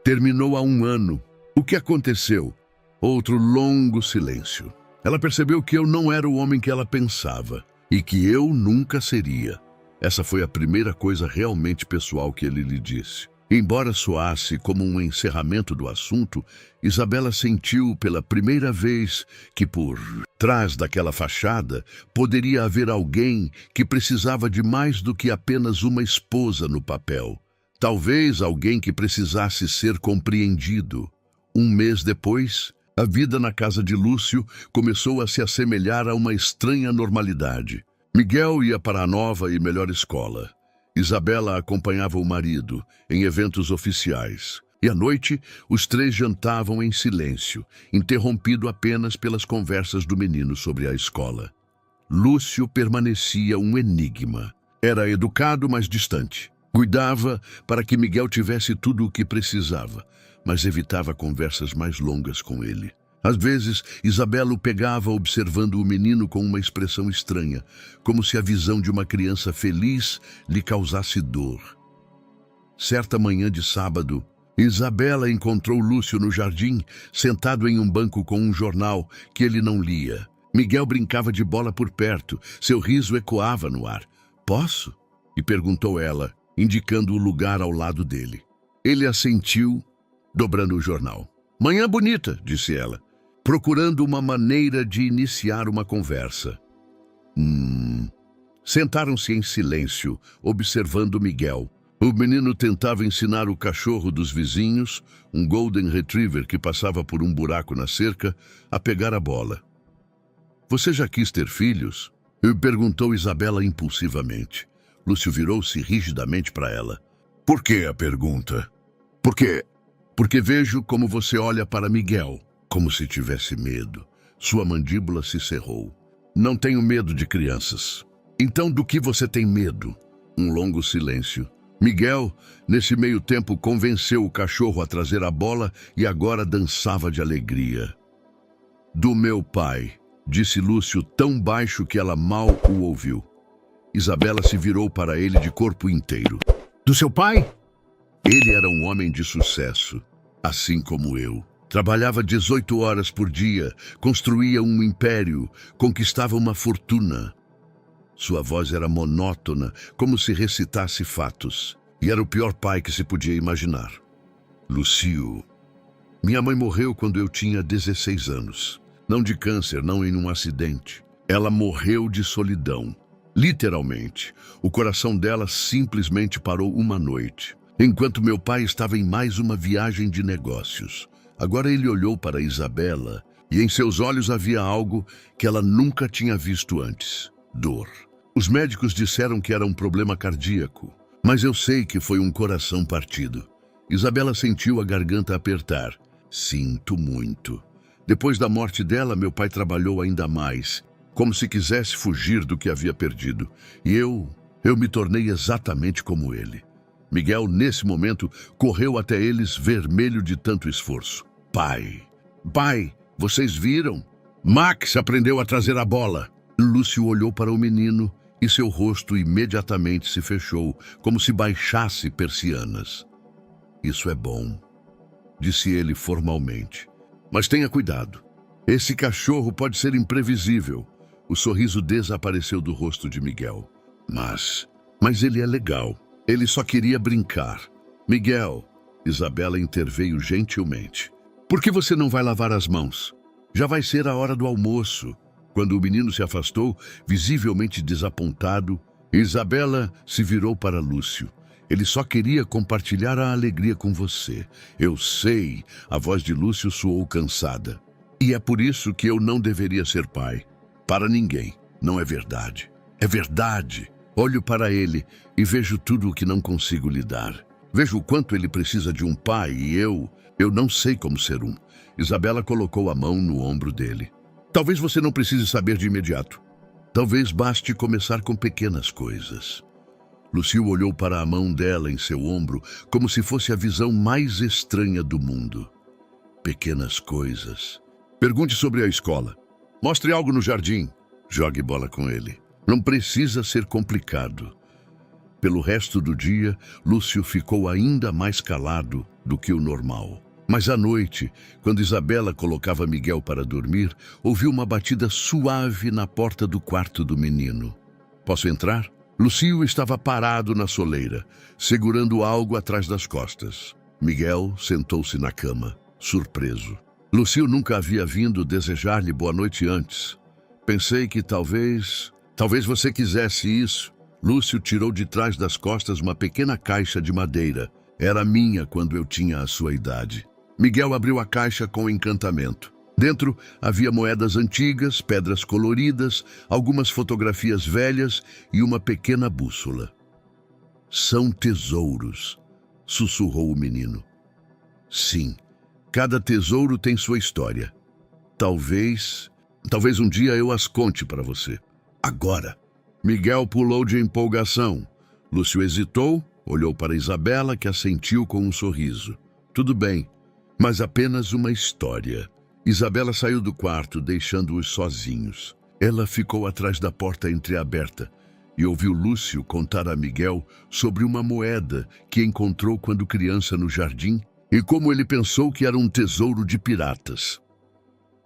Terminou há 1 ano. O que aconteceu? Outro longo silêncio. Ela percebeu que eu não era o homem que ela pensava e que eu nunca seria. Essa foi a primeira coisa realmente pessoal que ele lhe disse. Embora soasse como um encerramento do assunto, Isabela sentiu pela primeira vez que por trás daquela fachada poderia haver alguém que precisava de mais do que apenas uma esposa no papel. Talvez alguém que precisasse ser compreendido. 1 mês depois, a vida na casa de Lúcio começou a se assemelhar a uma estranha normalidade. Miguel ia para a nova e melhor escola. Isabela acompanhava o marido em eventos oficiais. E à noite, os 3 jantavam em silêncio, interrompido apenas pelas conversas do menino sobre a escola. Lúcio permanecia um enigma. Era educado, mas distante. Cuidava para que Miguel tivesse tudo o que precisava, mas evitava conversas mais longas com ele. Às vezes, Isabela o pegava observando o menino com uma expressão estranha, como se a visão de uma criança feliz lhe causasse dor. Certa manhã de sábado, Isabela encontrou Lúcio no jardim, sentado em um banco com um jornal que ele não lia. Miguel brincava de bola por perto, seu riso ecoava no ar. "Posso?" e perguntou ela, indicando o lugar ao lado dele. Ele assentiu, dobrando o jornal. "Manhã bonita", disse ela, procurando uma maneira de iniciar uma conversa. Sentaram-se em silêncio, observando Miguel. O menino tentava ensinar o cachorro dos vizinhos, um Golden Retriever que passava por um buraco na cerca, a pegar a bola. "Você já quis ter filhos?" perguntou Isabela impulsivamente. Lúcio virou-se rigidamente para ela. "Por que a pergunta?" Porque vejo como você olha para Miguel, como se tivesse medo." Sua mandíbula se cerrou. "Não tenho medo de crianças." "Então do que você tem medo?" Um longo silêncio. Miguel, nesse meio tempo, convenceu o cachorro a trazer a bola e agora dançava de alegria. "Do meu pai", disse Lúcio tão baixo que ela mal o ouviu. Isabela se virou para ele de corpo inteiro. "Do seu pai?" Ele era um homem de sucesso, assim como eu. Trabalhava 18 horas por dia, construía um império, conquistava uma fortuna. Sua voz era monótona, como se recitasse fatos. E era o pior pai que se podia imaginar. "Lúcio, minha mãe morreu quando eu tinha 16 anos. Não de câncer, não em um acidente. Ela morreu de solidão. Literalmente. O coração dela simplesmente parou uma noite, enquanto meu pai estava em mais uma viagem de negócios." Agora ele olhou para Isabela e em seus olhos havia algo que ela nunca tinha visto antes: dor. Os médicos disseram que era um problema cardíaco, mas eu sei que foi um coração partido. Isabela sentiu a garganta apertar. "Sinto muito. Depois da morte dela, meu pai trabalhou ainda mais, como se quisesse fugir do que havia perdido. E eu me tornei exatamente como ele." Miguel, nesse momento, correu até eles, vermelho de tanto esforço. Pai, vocês viram? Max aprendeu a trazer a bola." Lúcio olhou para o menino e seu rosto imediatamente se fechou, como se baixasse persianas. "Isso é bom", disse ele formalmente. "Mas tenha cuidado. Esse cachorro pode ser imprevisível." O sorriso desapareceu do rosto de Miguel. Mas ele é legal. Ele só queria brincar." "Miguel", Isabela interveio gentilmente, "por que você não vai lavar as mãos? Já vai ser a hora do almoço." Quando o menino se afastou, visivelmente desapontado, Isabela se virou para Lúcio. "Ele só queria compartilhar a alegria com você." "Eu sei." A voz de Lúcio soou cansada. "E é por isso que eu não deveria ser pai. Para ninguém, não é verdade?" É verdade. Olho para ele e vejo tudo o que não consigo lhe dar. Vejo o quanto ele precisa de um pai e eu não sei como ser um. Isabela colocou a mão no ombro dele. Talvez você não precise saber de imediato. Talvez baste começar com pequenas coisas. Lúcio olhou para a mão dela em seu ombro como se fosse a visão mais estranha do mundo. Pequenas coisas. Pergunte sobre a escola. Mostre algo no jardim. Jogue bola com ele. Não precisa ser complicado. Pelo resto do dia, Lúcio ficou ainda mais calado do que o normal. Mas à noite, quando Isabela colocava Miguel para dormir, ouviu uma batida suave na porta do quarto do menino. Posso entrar? Lúcio estava parado na soleira, segurando algo atrás das costas. Miguel sentou-se na cama, surpreso. Lúcio nunca havia vindo desejar-lhe boa noite antes. Pensei que talvez você quisesse isso. Lúcio tirou de trás das costas uma pequena caixa de madeira. Era minha quando eu tinha a sua idade. Miguel abriu a caixa com encantamento. Dentro havia moedas antigas, pedras coloridas, algumas fotografias velhas e uma pequena bússola. São tesouros, sussurrou o menino. Sim, cada tesouro tem sua história. Talvez um dia eu as conte para você. Agora. Miguel pulou de empolgação. Lúcio hesitou, olhou para Isabela, que assentiu com um sorriso. Tudo bem, mas apenas uma história. Isabela saiu do quarto, deixando-os sozinhos. Ela ficou atrás da porta entreaberta e ouviu Lúcio contar a Miguel sobre uma moeda que encontrou quando criança no jardim e como ele pensou que era um tesouro de piratas.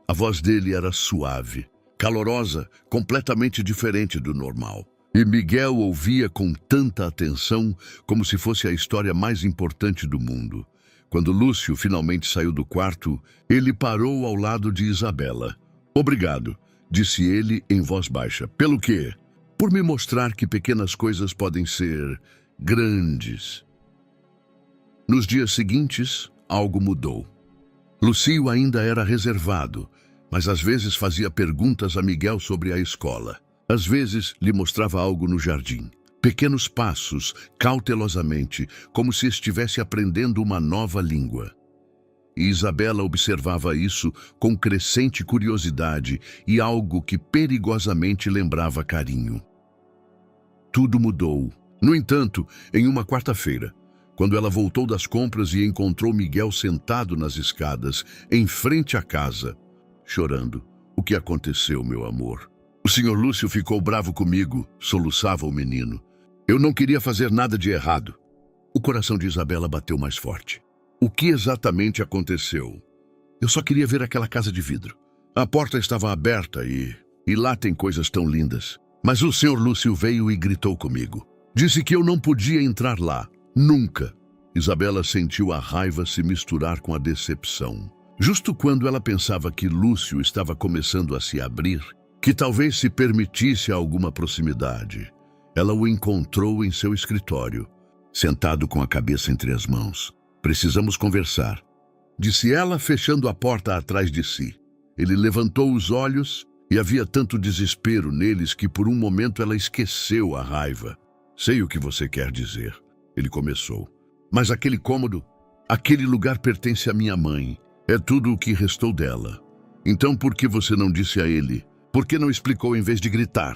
A voz dele era suave, calorosa, completamente diferente do normal. E Miguel ouvia com tanta atenção como se fosse a história mais importante do mundo. Quando Lúcio finalmente saiu do quarto, ele parou ao lado de Isabela. Obrigado, disse ele em voz baixa. Pelo quê? Por me mostrar que pequenas coisas podem ser grandes. Nos dias seguintes, algo mudou. Lúcio ainda era reservado, mas às vezes fazia perguntas a Miguel sobre a escola. Às vezes lhe mostrava algo no jardim. Pequenos passos, cautelosamente, como se estivesse aprendendo uma nova língua. E Isabela observava isso com crescente curiosidade e algo que perigosamente lembrava carinho. Tudo mudou. No entanto, em uma quarta-feira, quando ela voltou das compras e encontrou Miguel sentado nas escadas, em frente à casa, chorando. O que aconteceu, meu amor? O Sr. Lúcio ficou bravo comigo, soluçava o menino. Eu não queria fazer nada de errado. O coração de Isabela bateu mais forte. O que exatamente aconteceu? Eu só queria ver aquela casa de vidro. A porta estava aberta e lá tem coisas tão lindas. Mas o Sr. Lúcio veio e gritou comigo. Disse que eu não podia entrar lá. Nunca. Isabela sentiu a raiva se misturar com a decepção. Justo quando ela pensava que Lúcio estava começando a se abrir, que talvez se permitisse alguma proximidade, ela o encontrou em seu escritório, sentado com a cabeça entre as mãos. Precisamos conversar, disse ela, fechando a porta atrás de si. Ele levantou os olhos e havia tanto desespero neles que por um momento ela esqueceu a raiva. Sei o que você quer dizer, ele começou. Mas aquele cômodo, aquele lugar pertence à minha mãe. É tudo o que restou dela. Então por que você não disse a ele? Por que não explicou em vez de gritar?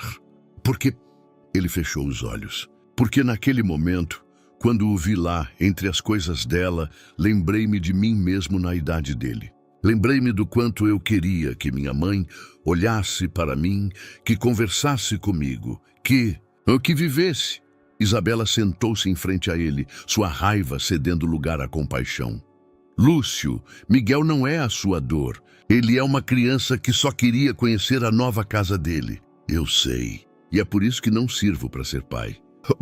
Porque... Ele fechou os olhos. Porque naquele momento, quando o vi lá, entre as coisas dela, lembrei-me de mim mesmo na idade dele. Lembrei-me do quanto eu queria que minha mãe olhasse para mim, que conversasse comigo, que vivesse. Isabela sentou-se em frente a ele, sua raiva cedendo lugar à compaixão. Lúcio, Miguel não é a sua dor. Ele é uma criança que só queria conhecer a nova casa dele. Eu sei. E é por isso que não sirvo para ser pai.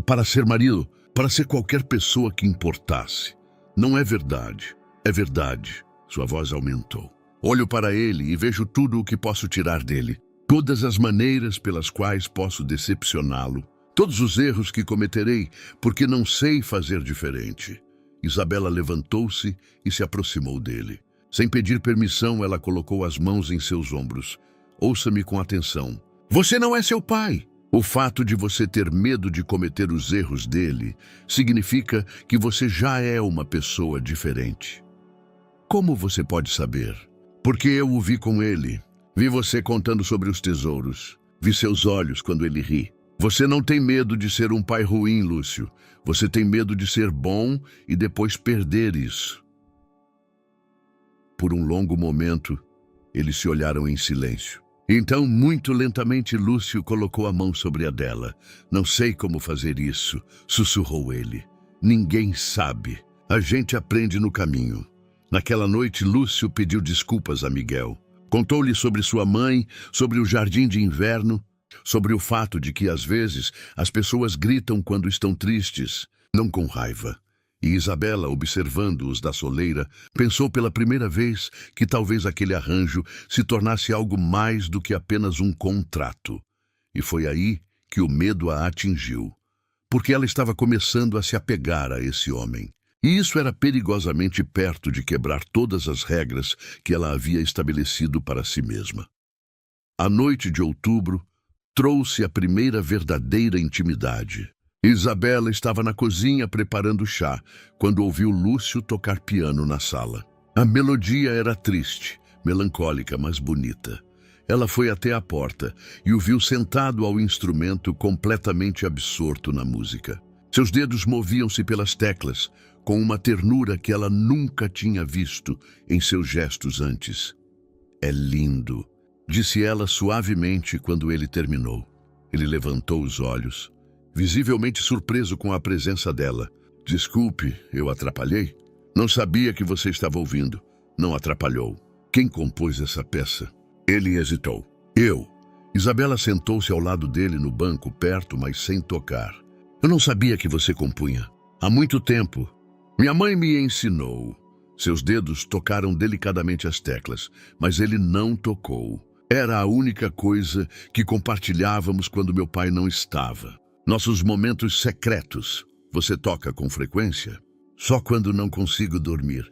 Para ser marido, para ser qualquer pessoa que importasse. Não é verdade. É verdade. Sua voz aumentou. Olho para ele e vejo tudo o que posso tirar dele. Todas as maneiras pelas quais posso decepcioná-lo. Todos os erros que cometerei, porque não sei fazer diferente. Isabela levantou-se e se aproximou dele. Sem pedir permissão, ela colocou as mãos em seus ombros. Ouça-me com atenção. Você não é seu pai. O fato de você ter medo de cometer os erros dele significa que você já é uma pessoa diferente. Como você pode saber? Porque eu o vi com ele. Vi você contando sobre os tesouros. Vi seus olhos quando ele ri. Você não tem medo de ser um pai ruim, Lúcio. Você tem medo de ser bom e depois perder isso. Por um longo momento, eles se olharam em silêncio. Então, muito lentamente, Lúcio colocou a mão sobre a dela. Não sei como fazer isso, sussurrou ele. Ninguém sabe. A gente aprende no caminho. Naquela noite, Lúcio pediu desculpas a Miguel. Contou-lhe sobre sua mãe, sobre o jardim de inverno, sobre o fato de que, às vezes, as pessoas gritam quando estão tristes, não com raiva. E Isabela, observando-os da soleira, pensou pela primeira vez que talvez aquele arranjo se tornasse algo mais do que apenas um contrato. E foi aí que o medo a atingiu, porque ela estava começando a se apegar a esse homem. E isso era perigosamente perto de quebrar todas as regras que ela havia estabelecido para si mesma. A noite de outubro trouxe a primeira verdadeira intimidade. Isabela estava na cozinha preparando chá, quando ouviu Lúcio tocar piano na sala. A melodia era triste, melancólica, mas bonita. Ela foi até a porta e o viu sentado ao instrumento, completamente absorto na música. Seus dedos moviam-se pelas teclas, com uma ternura que ela nunca tinha visto em seus gestos antes. "É lindo", disse ela suavemente quando ele terminou. Ele levantou os olhos, visivelmente surpreso com a presença dela. "Desculpe, eu atrapalhei? Não sabia que você estava ouvindo." "Não atrapalhou. Quem compôs essa peça?" Ele hesitou. "Eu." Isabela sentou-se ao lado dele no banco, perto, mas sem tocar. "Eu não sabia que você compunha. Há muito tempo. Minha mãe me ensinou." Seus dedos tocaram delicadamente as teclas, mas ele não tocou. Era a única coisa que compartilhávamos quando meu pai não estava. Nossos momentos secretos. "Você toca com frequência?" "Só quando não consigo dormir.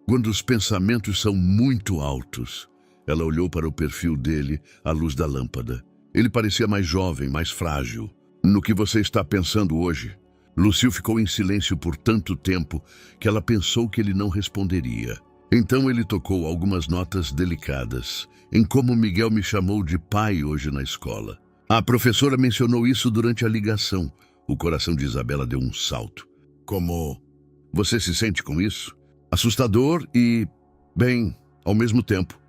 Quando os pensamentos são muito altos." Ela olhou para o perfil dele à luz da lâmpada. Ele parecia mais jovem, mais frágil. "No que você está pensando hoje?" Lúcio ficou em silêncio por tanto tempo que ela pensou que ele não responderia. Então ele tocou algumas notas delicadas, em como Miguel me chamou de pai hoje na escola. A professora mencionou isso durante a ligação. O coração de Isabela deu um salto. "Como você se sente com isso?" "Assustador e, bem, ao mesmo tempo."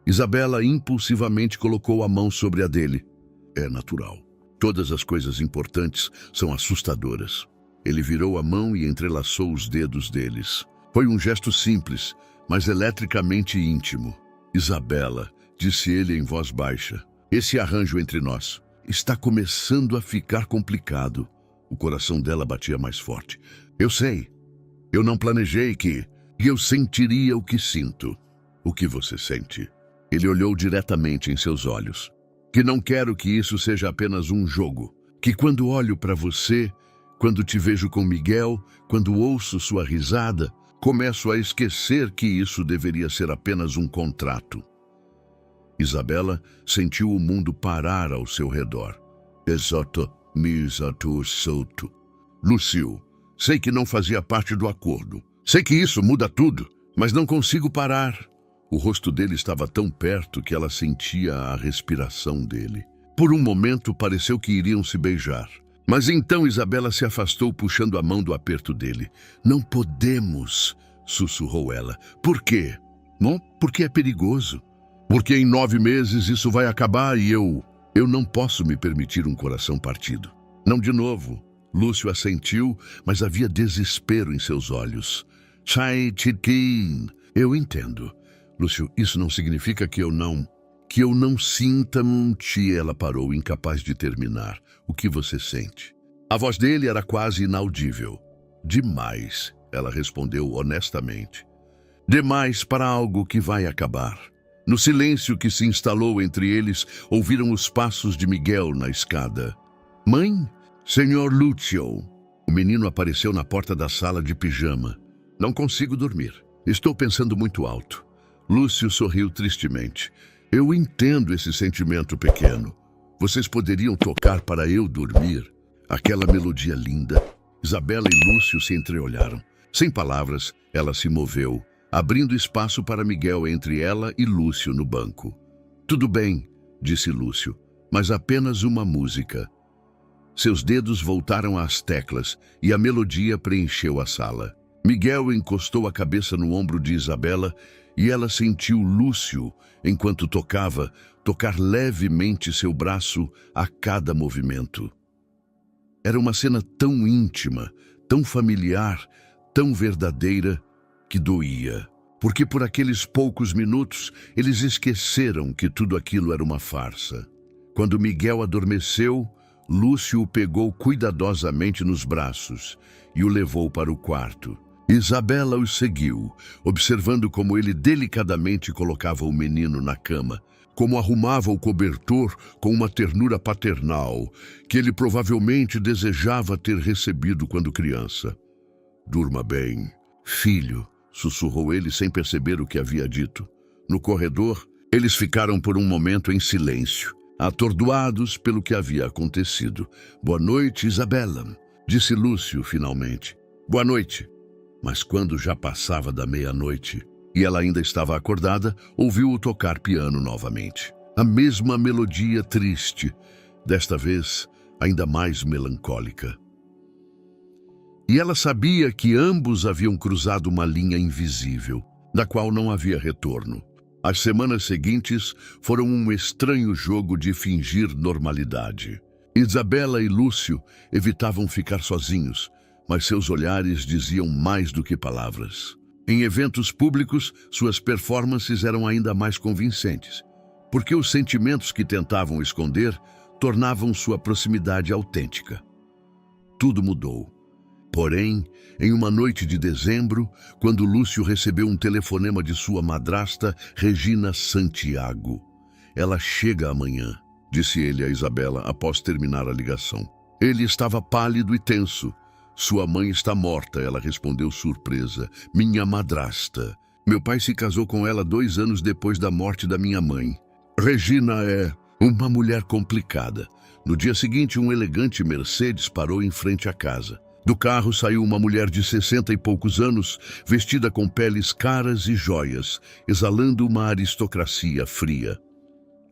Isabela impulsivamente colocou a mão sobre a dele. "É natural. Todas as coisas importantes são assustadoras." Ele virou a mão e entrelaçou os dedos deles. Foi um gesto simples, mas eletricamente íntimo. "Isabela", disse ele em voz baixa, "esse arranjo entre nós está começando a ficar complicado." O coração dela batia mais forte. "Eu sei. Eu não planejei que eu sentiria o que sinto." "O que você sente?" Ele olhou diretamente em seus olhos. "Que não quero que isso seja apenas um jogo. Que quando olho para você, quando te vejo com Miguel, quando ouço sua risada, começo a esquecer que isso deveria ser apenas um contrato." Isabela sentiu o mundo parar ao seu redor. "Exato, misato solto." "Lúcio, sei que não fazia parte do acordo. Sei que isso muda tudo, mas não consigo parar." O rosto dele estava tão perto que ela sentia a respiração dele. Por um momento pareceu que iriam se beijar. Mas então Isabela se afastou, puxando a mão do aperto dele. "Não podemos", sussurrou ela. "Por quê?" "Bom, porque é perigoso. Porque em 9 meses isso vai acabar e eu não posso me permitir um coração partido." "Não de novo." Lúcio assentiu, mas havia desespero em seus olhos. "Chai Chitkin, eu entendo." "Lúcio, isso não significa que eu não sinta-te." Ela parou, incapaz de terminar. "O que você sente?" A voz dele era quase inaudível. "Demais", ela respondeu honestamente. "Demais para algo que vai acabar." No silêncio que se instalou entre eles, ouviram os passos de Miguel na escada. "Mãe? Senhor Lúcio." O menino apareceu na porta da sala de pijama. "Não consigo dormir. Estou pensando muito alto." Lúcio sorriu tristemente. "Eu entendo esse sentimento pequeno. Vocês poderiam tocar para eu dormir? Aquela melodia linda. Isabela e Lúcio se entreolharam. Sem palavras, ela se moveu, abrindo espaço para Miguel entre ela e Lúcio no banco. Tudo bem, disse Lúcio, mas apenas uma música. Seus dedos voltaram às teclas e a melodia preencheu a sala. Miguel encostou a cabeça no ombro de Isabela e ela sentiu Lúcio, enquanto tocava, tocar levemente seu braço a cada movimento. Era uma cena tão íntima, tão familiar, tão verdadeira, que doía. Porque por aqueles poucos minutos eles esqueceram que tudo aquilo era uma farsa. Quando Miguel adormeceu, Lúcio o pegou cuidadosamente nos braços e o levou para o quarto. Isabela o seguiu, observando como ele delicadamente colocava o menino na cama, como arrumava o cobertor com uma ternura paternal que ele provavelmente desejava ter recebido quando criança. Durma bem, filho, sussurrou ele sem perceber o que havia dito. No corredor, eles ficaram por um momento em silêncio, atordoados pelo que havia acontecido. Boa noite, Isabela, disse Lúcio finalmente. Boa noite. Mas quando já passava da meia-noite e ela ainda estava acordada, ouviu-o tocar piano novamente. A mesma melodia triste, desta vez ainda mais melancólica. E ela sabia que ambos haviam cruzado uma linha invisível, da qual não havia retorno. As semanas seguintes foram um estranho jogo de fingir normalidade. Isabela e Lúcio evitavam ficar sozinhos, mas seus olhares diziam mais do que palavras. Em eventos públicos, suas performances eram ainda mais convincentes, porque os sentimentos que tentavam esconder tornavam sua proximidade autêntica. Tudo mudou. Porém, em uma noite de dezembro, quando Lúcio recebeu um telefonema de sua madrasta, Regina Santiago. Ela chega amanhã, disse ele a Isabela após terminar a ligação. Ele estava pálido e tenso. Sua mãe está morta, ela respondeu surpresa. Minha madrasta. Meu pai se casou com ela 2 anos depois da morte da minha mãe. Regina é uma mulher complicada. No dia seguinte, um elegante Mercedes parou em frente à casa. Do carro saiu uma mulher de 60 e poucos anos, vestida com peles caras e joias, exalando uma aristocracia fria.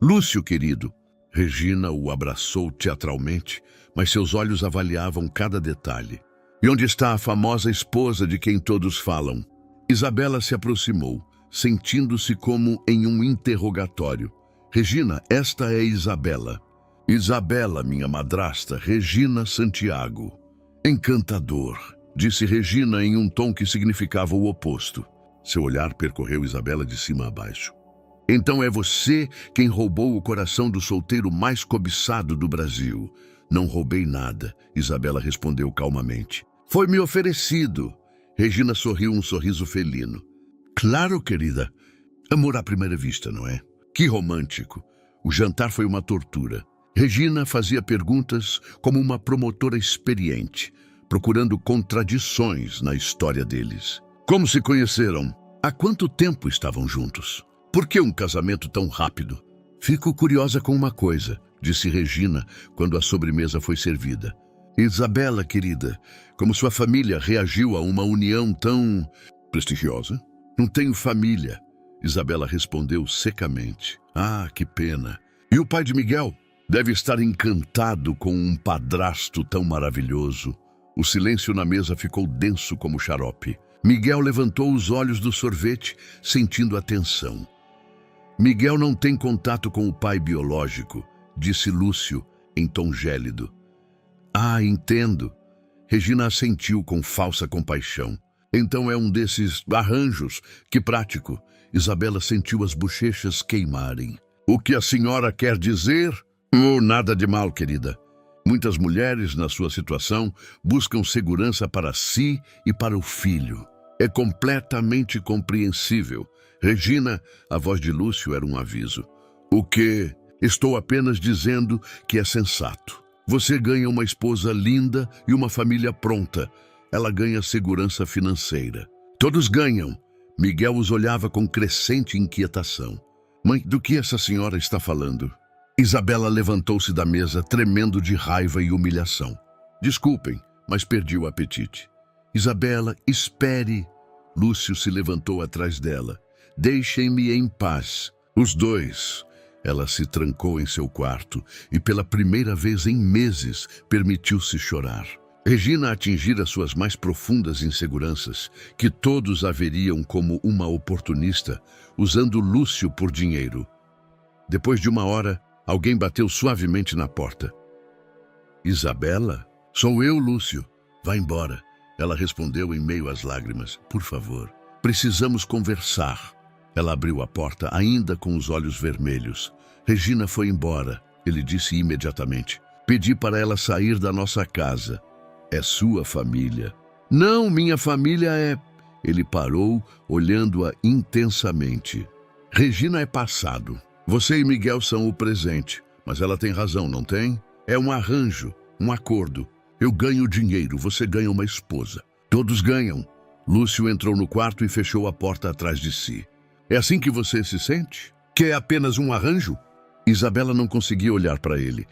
Lúcio, querido. Regina o abraçou teatralmente, mas seus olhos avaliavam cada detalhe. E onde está a famosa esposa de quem todos falam? Isabela se aproximou, sentindo-se como em um interrogatório. Regina, esta é Isabela. Isabela, minha madrasta, Regina Santiago. Encantador, disse Regina em um tom que significava o oposto. Seu olhar percorreu Isabela de cima a baixo. Então é você quem roubou o coração do solteiro mais cobiçado do Brasil. Não roubei nada, Isabela respondeu calmamente. Foi-me oferecido. Regina sorriu um sorriso felino. Claro, querida. Amor à primeira vista, não é? Que romântico. O jantar foi uma tortura. Regina fazia perguntas como uma promotora experiente, procurando contradições na história deles. Como se conheceram? Há quanto tempo estavam juntos? Por que um casamento tão rápido? Fico curiosa com uma coisa, disse Regina quando a sobremesa foi servida. Isabela, querida, como sua família reagiu a uma união tão prestigiosa? Não tenho família, Isabela respondeu secamente. Ah, que pena. E o pai de Miguel? Deve estar encantado com um padrasto tão maravilhoso. O silêncio na mesa ficou denso como xarope. Miguel levantou os olhos do sorvete, sentindo a tensão. Miguel não tem contato com o pai biológico, disse Lúcio, em tom gélido. Ah, entendo. Regina assentiu com falsa compaixão. Então é um desses arranjos. Que prático. Isabela sentiu as bochechas queimarem. O que a senhora quer dizer? Oh, nada de mal, querida. Muitas mulheres, na sua situação, buscam segurança para si e para o filho. É completamente compreensível. Regina, a voz de Lúcio era um aviso. O que? Estou apenas dizendo que é sensato. Você ganha uma esposa linda e uma família pronta. Ela ganha segurança financeira. Todos ganham. Miguel os olhava com crescente inquietação. Mãe, do que essa senhora está falando? Isabela levantou-se da mesa, tremendo de raiva e humilhação. Desculpem, mas perdi o apetite. Isabela, espere. Lúcio se levantou atrás dela. Deixem-me em paz. Os dois. Ela se trancou em seu quarto e, pela primeira vez em meses, permitiu-se chorar. Regina atingira suas mais profundas inseguranças, que todos a veriam como uma oportunista, usando Lúcio por dinheiro. Depois de uma hora, alguém bateu suavemente na porta. Isabela? Sou eu, Lúcio. Vá embora. Ela respondeu em meio às lágrimas. Por favor, precisamos conversar. Ela abriu a porta, ainda com os olhos vermelhos. Regina foi embora, ele disse imediatamente. Pedi para ela sair da nossa casa. É sua família. Não, minha família é... Ele parou, olhando-a intensamente. Regina é passado. Você e Miguel são o presente. Mas ela tem razão, não tem? É um arranjo, um acordo. Eu ganho dinheiro, você ganha uma esposa. Todos ganham. Lúcio entrou no quarto e fechou a porta atrás de si. É assim que você se sente? Que é apenas um arranjo? Isabela não conseguia olhar para ele.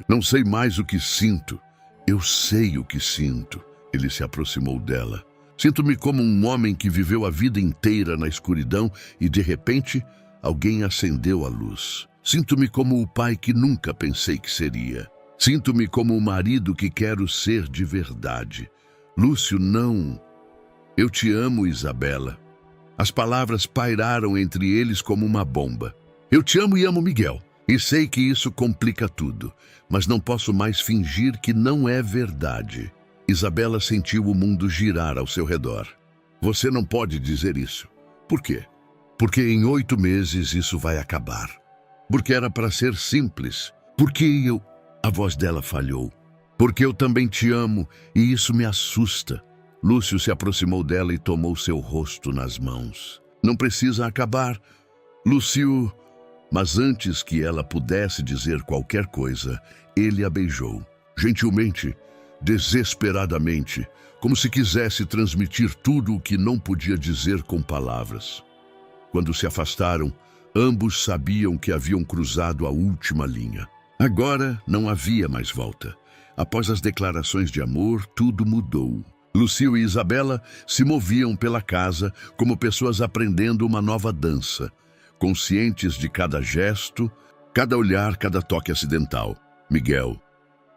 Não sei mais o que sinto. Eu sei o que sinto. Ele se aproximou dela. Sinto-me como um homem que viveu a vida inteira na escuridão e, de repente, alguém acendeu a luz. Sinto-me como o pai que nunca pensei que seria. Sinto-me como o marido que quero ser de verdade. Lúcio, não. Eu te amo, Isabela. As palavras pairaram entre eles como uma bomba. Eu te amo e amo Miguel. E sei que isso complica tudo. Mas não posso mais fingir que não é verdade. Isabela sentiu o mundo girar ao seu redor. Você não pode dizer isso. Por quê? Porque em 8 meses isso vai acabar. Porque era para ser simples. Porque eu... A voz dela falhou. Porque eu também te amo e isso me assusta. Lúcio se aproximou dela e tomou seu rosto nas mãos. Não precisa acabar, Lúcio. Mas antes que ela pudesse dizer qualquer coisa, ele a beijou. Gentilmente, desesperadamente, como se quisesse transmitir tudo o que não podia dizer com palavras. Quando se afastaram, ambos sabiam que haviam cruzado a última linha. Agora não havia mais volta. Após as declarações de amor, tudo mudou. Lúcio e Isabela se moviam pela casa como pessoas aprendendo uma nova dança, conscientes de cada gesto, cada olhar, cada toque acidental. Miguel,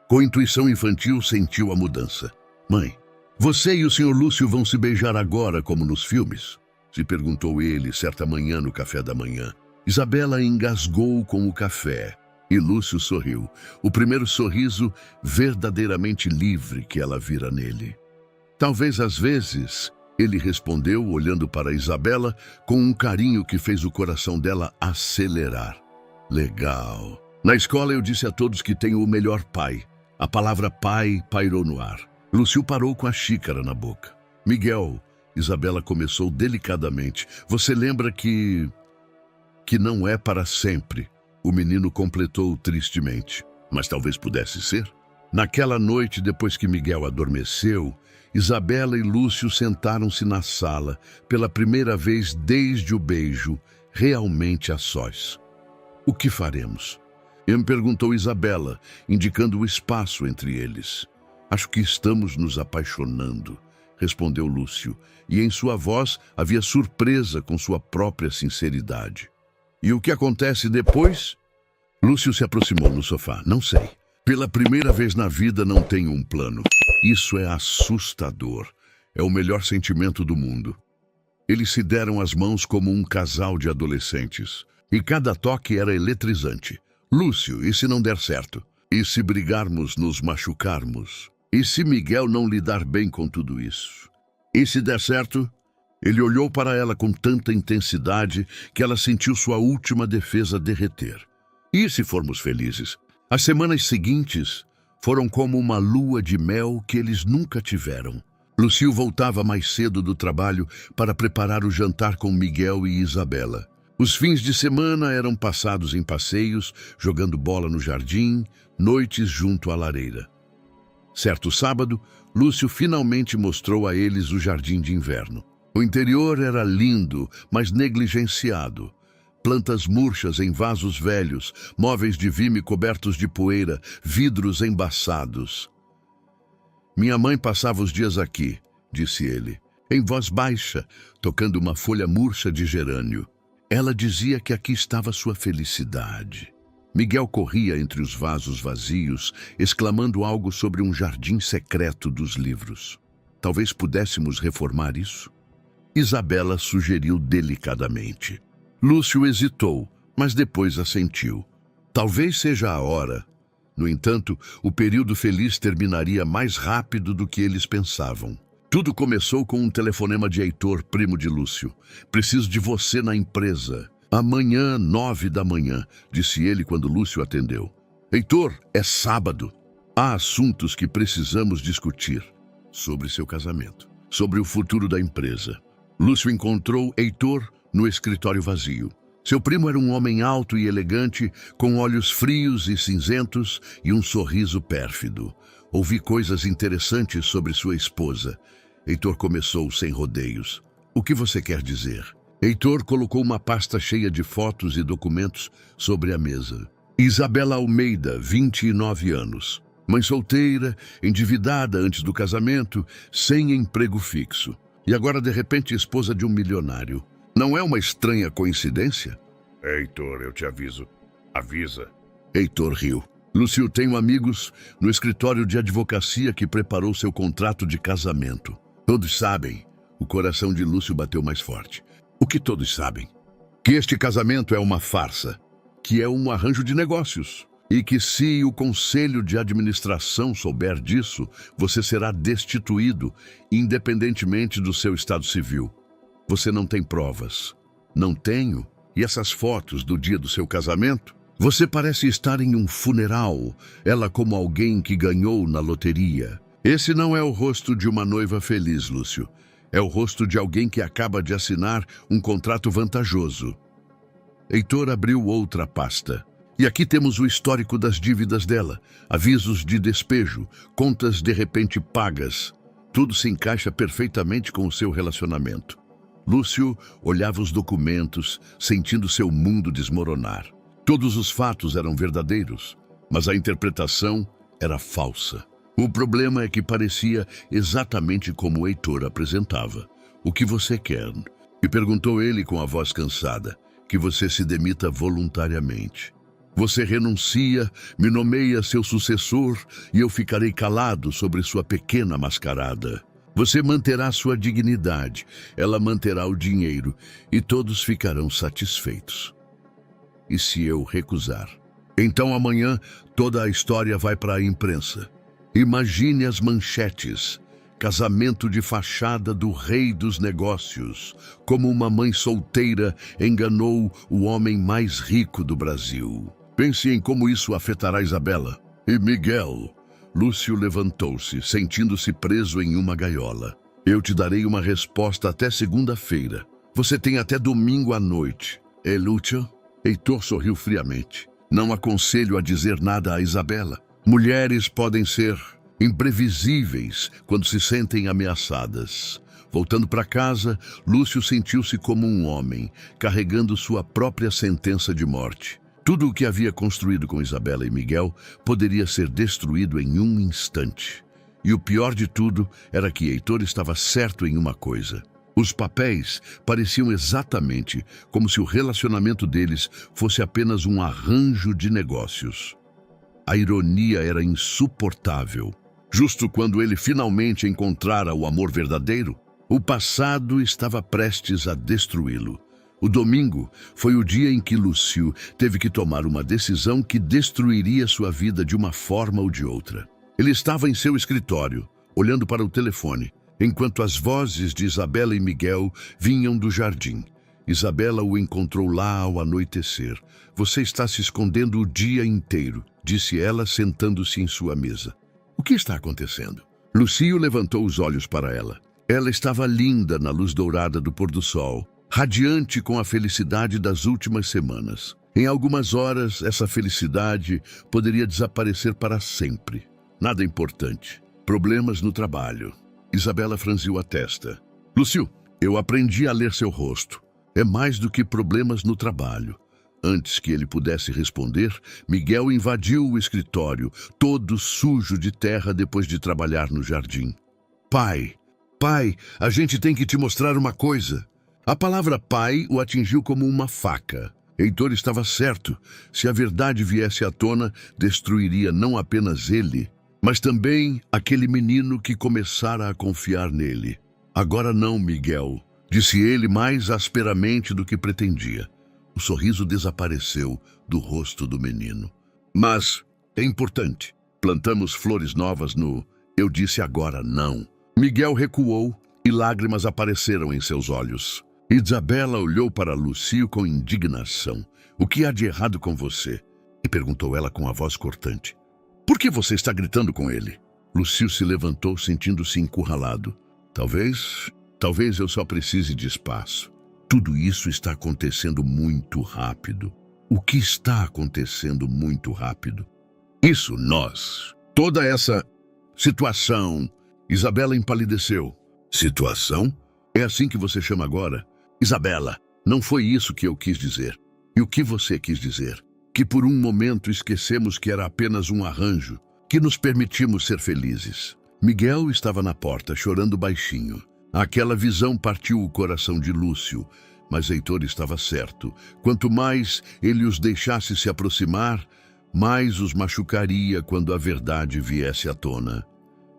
com intuição infantil, sentiu a mudança. Mãe, você e o Sr. Lúcio vão se beijar agora como nos filmes? Se perguntou ele certa manhã no café da manhã. Isabela engasgou com o café. E Lúcio sorriu, o primeiro sorriso verdadeiramente livre que ela vira nele. Talvez às vezes, ele respondeu olhando para Isabela com um carinho que fez o coração dela acelerar. Legal. Na escola eu disse a todos que tenho o melhor pai. A palavra pai pairou no ar. Lúcio parou com a xícara na boca. Miguel, Isabela começou delicadamente. Você lembra que não é para sempre. O menino completou tristemente. Mas talvez pudesse ser. Naquela noite, depois que Miguel adormeceu, Isabela e Lúcio sentaram-se na sala, pela primeira vez desde o beijo, realmente a sós. O que faremos? Me perguntou Isabela, indicando o espaço entre eles. Acho que estamos nos apaixonando, respondeu Lúcio, e em sua voz havia surpresa com sua própria sinceridade. E o que acontece depois? Lúcio se aproximou no sofá. Não sei. Pela primeira vez na vida não tenho um plano. Isso é assustador. É o melhor sentimento do mundo. Eles se deram as mãos como um casal de adolescentes. E cada toque era eletrizante. Lúcio, e se não der certo? E se brigarmos, nos machucarmos? E se Miguel não lidar bem com tudo isso? E se der certo? Ele olhou para ela com tanta intensidade que ela sentiu sua última defesa derreter. E se formos felizes? As semanas seguintes foram como uma lua de mel que eles nunca tiveram. Lúcio voltava mais cedo do trabalho para preparar o jantar com Miguel e Isabela. Os fins de semana eram passados em passeios, jogando bola no jardim, noites junto à lareira. Certo sábado, Lúcio finalmente mostrou a eles o jardim de inverno. O interior era lindo, mas negligenciado. Plantas murchas em vasos velhos, móveis de vime cobertos de poeira, vidros embaçados. Minha mãe passava os dias aqui, disse ele, em voz baixa, tocando uma folha murcha de gerânio. Ela dizia que aqui estava sua felicidade. Miguel corria entre os vasos vazios, exclamando algo sobre um jardim secreto dos livros. Talvez pudéssemos reformar isso? Isabela sugeriu delicadamente. Lúcio hesitou, mas depois assentiu. Talvez seja a hora. No entanto, o período feliz terminaria mais rápido do que eles pensavam. Tudo começou com um telefonema de Heitor, primo de Lúcio. Preciso de você na empresa. Amanhã, 9 da manhã, disse ele quando Lúcio atendeu. Heitor, é sábado. Há assuntos que precisamos discutir. Sobre seu casamento. Sobre o futuro da empresa. Lúcio encontrou Heitor no escritório vazio. Seu primo era um homem alto e elegante, com olhos frios e cinzentos e um sorriso pérfido. Ouvi coisas interessantes sobre sua esposa. Heitor começou sem rodeios. O que você quer dizer? Heitor colocou uma pasta cheia de fotos e documentos sobre a mesa. Isabela Almeida, 29 anos. Mãe solteira, endividada antes do casamento, sem emprego fixo. E agora, de repente, esposa de um milionário. Não é uma estranha coincidência? Heitor, eu te aviso. Avisa. Heitor riu. Lúcio, tenho amigos no escritório de advocacia que preparou seu contrato de casamento. Todos sabem. O coração de Lúcio bateu mais forte. O que todos sabem? Que este casamento é uma farsa, que é um arranjo de negócios. E que se o conselho de administração souber disso, você será destituído, independentemente do seu estado civil. Você não tem provas. Não tenho. E essas fotos do dia do seu casamento? Você parece estar em um funeral, ela como alguém que ganhou na loteria. Esse não é o rosto de uma noiva feliz, Lúcio. É o rosto de alguém que acaba de assinar um contrato vantajoso. Heitor abriu outra pasta. E aqui temos o histórico das dívidas dela, avisos de despejo, contas de repente pagas. Tudo se encaixa perfeitamente com o seu relacionamento. Lúcio olhava os documentos, sentindo seu mundo desmoronar. Todos os fatos eram verdadeiros, mas a interpretação era falsa. O problema é que parecia exatamente como Heitor apresentava. O que você quer? E perguntou ele com a voz cansada. Que você se demita voluntariamente. Você renuncia, me nomeia seu sucessor e eu ficarei calado sobre sua pequena mascarada. Você manterá sua dignidade, ela manterá o dinheiro e todos ficarão satisfeitos. E se eu recusar? Então amanhã toda a história vai para a imprensa. Imagine as manchetes. Casamento de fachada do rei dos negócios. Como uma mãe solteira enganou o homem mais rico do Brasil. Pense em como isso afetará Isabela. E Miguel. Lúcio levantou-se, sentindo-se preso em uma gaiola. Eu te darei uma resposta até segunda-feira. Você tem até domingo à noite. É, Lúcio? Heitor sorriu friamente. Não aconselho a dizer nada a Isabela. Mulheres podem ser imprevisíveis quando se sentem ameaçadas. Voltando para casa, Lúcio sentiu-se como um homem, carregando sua própria sentença de morte. Tudo o que havia construído com Isabela e Miguel poderia ser destruído em um instante. E o pior de tudo era que Heitor estava certo em uma coisa. Os papéis pareciam exatamente como se o relacionamento deles fosse apenas um arranjo de negócios. A ironia era insuportável. Justo quando ele finalmente encontrara o amor verdadeiro, o passado estava prestes a destruí-lo. O domingo foi o dia em que Lúcio teve que tomar uma decisão que destruiria sua vida de uma forma ou de outra. Ele estava em seu escritório, olhando para o telefone, enquanto as vozes de Isabela e Miguel vinham do jardim. Isabela o encontrou lá ao anoitecer. Você está se escondendo o dia inteiro, disse ela, sentando-se em sua mesa. O que está acontecendo? Lúcio levantou os olhos para ela. Ela estava linda na luz dourada do pôr do sol, radiante com a felicidade das últimas semanas. Em algumas horas, essa felicidade poderia desaparecer para sempre. Nada importante. Problemas no trabalho. Isabela franziu a testa. Lúcio, eu aprendi a ler seu rosto. É mais do que problemas no trabalho. Antes que ele pudesse responder, Miguel invadiu o escritório, todo sujo de terra depois de trabalhar no jardim. Pai, pai, a gente tem que te mostrar uma coisa. A palavra pai o atingiu como uma faca. Heitor estava certo. Se a verdade viesse à tona, destruiria não apenas ele, mas também aquele menino que começara a confiar nele. Agora não, Miguel, disse ele mais asperamente do que pretendia. O sorriso desapareceu do rosto do menino. Mas é importante. Plantamos flores novas no "eu disse agora não". Miguel recuou e lágrimas apareceram em seus olhos. Isabela olhou para Lúcio com indignação. "O que há de errado com você?" E perguntou ela com a voz cortante. "Por que você está gritando com ele?" Lúcio se levantou, sentindo-se encurralado. Talvez eu só precise de espaço. Tudo isso está acontecendo muito rápido." "O que está acontecendo muito rápido?" "Isso, nós. Toda essa situação." Isabela empalideceu. "Situação? É assim que você chama agora?" "Isabela, não foi isso que eu quis dizer." "E o que você quis dizer?" "Que por um momento esquecemos que era apenas um arranjo, que nos permitimos ser felizes." Miguel estava na porta, chorando baixinho. Aquela visão partiu o coração de Lúcio, mas Heitor estava certo. Quanto mais ele os deixasse se aproximar, mais os machucaria quando a verdade viesse à tona.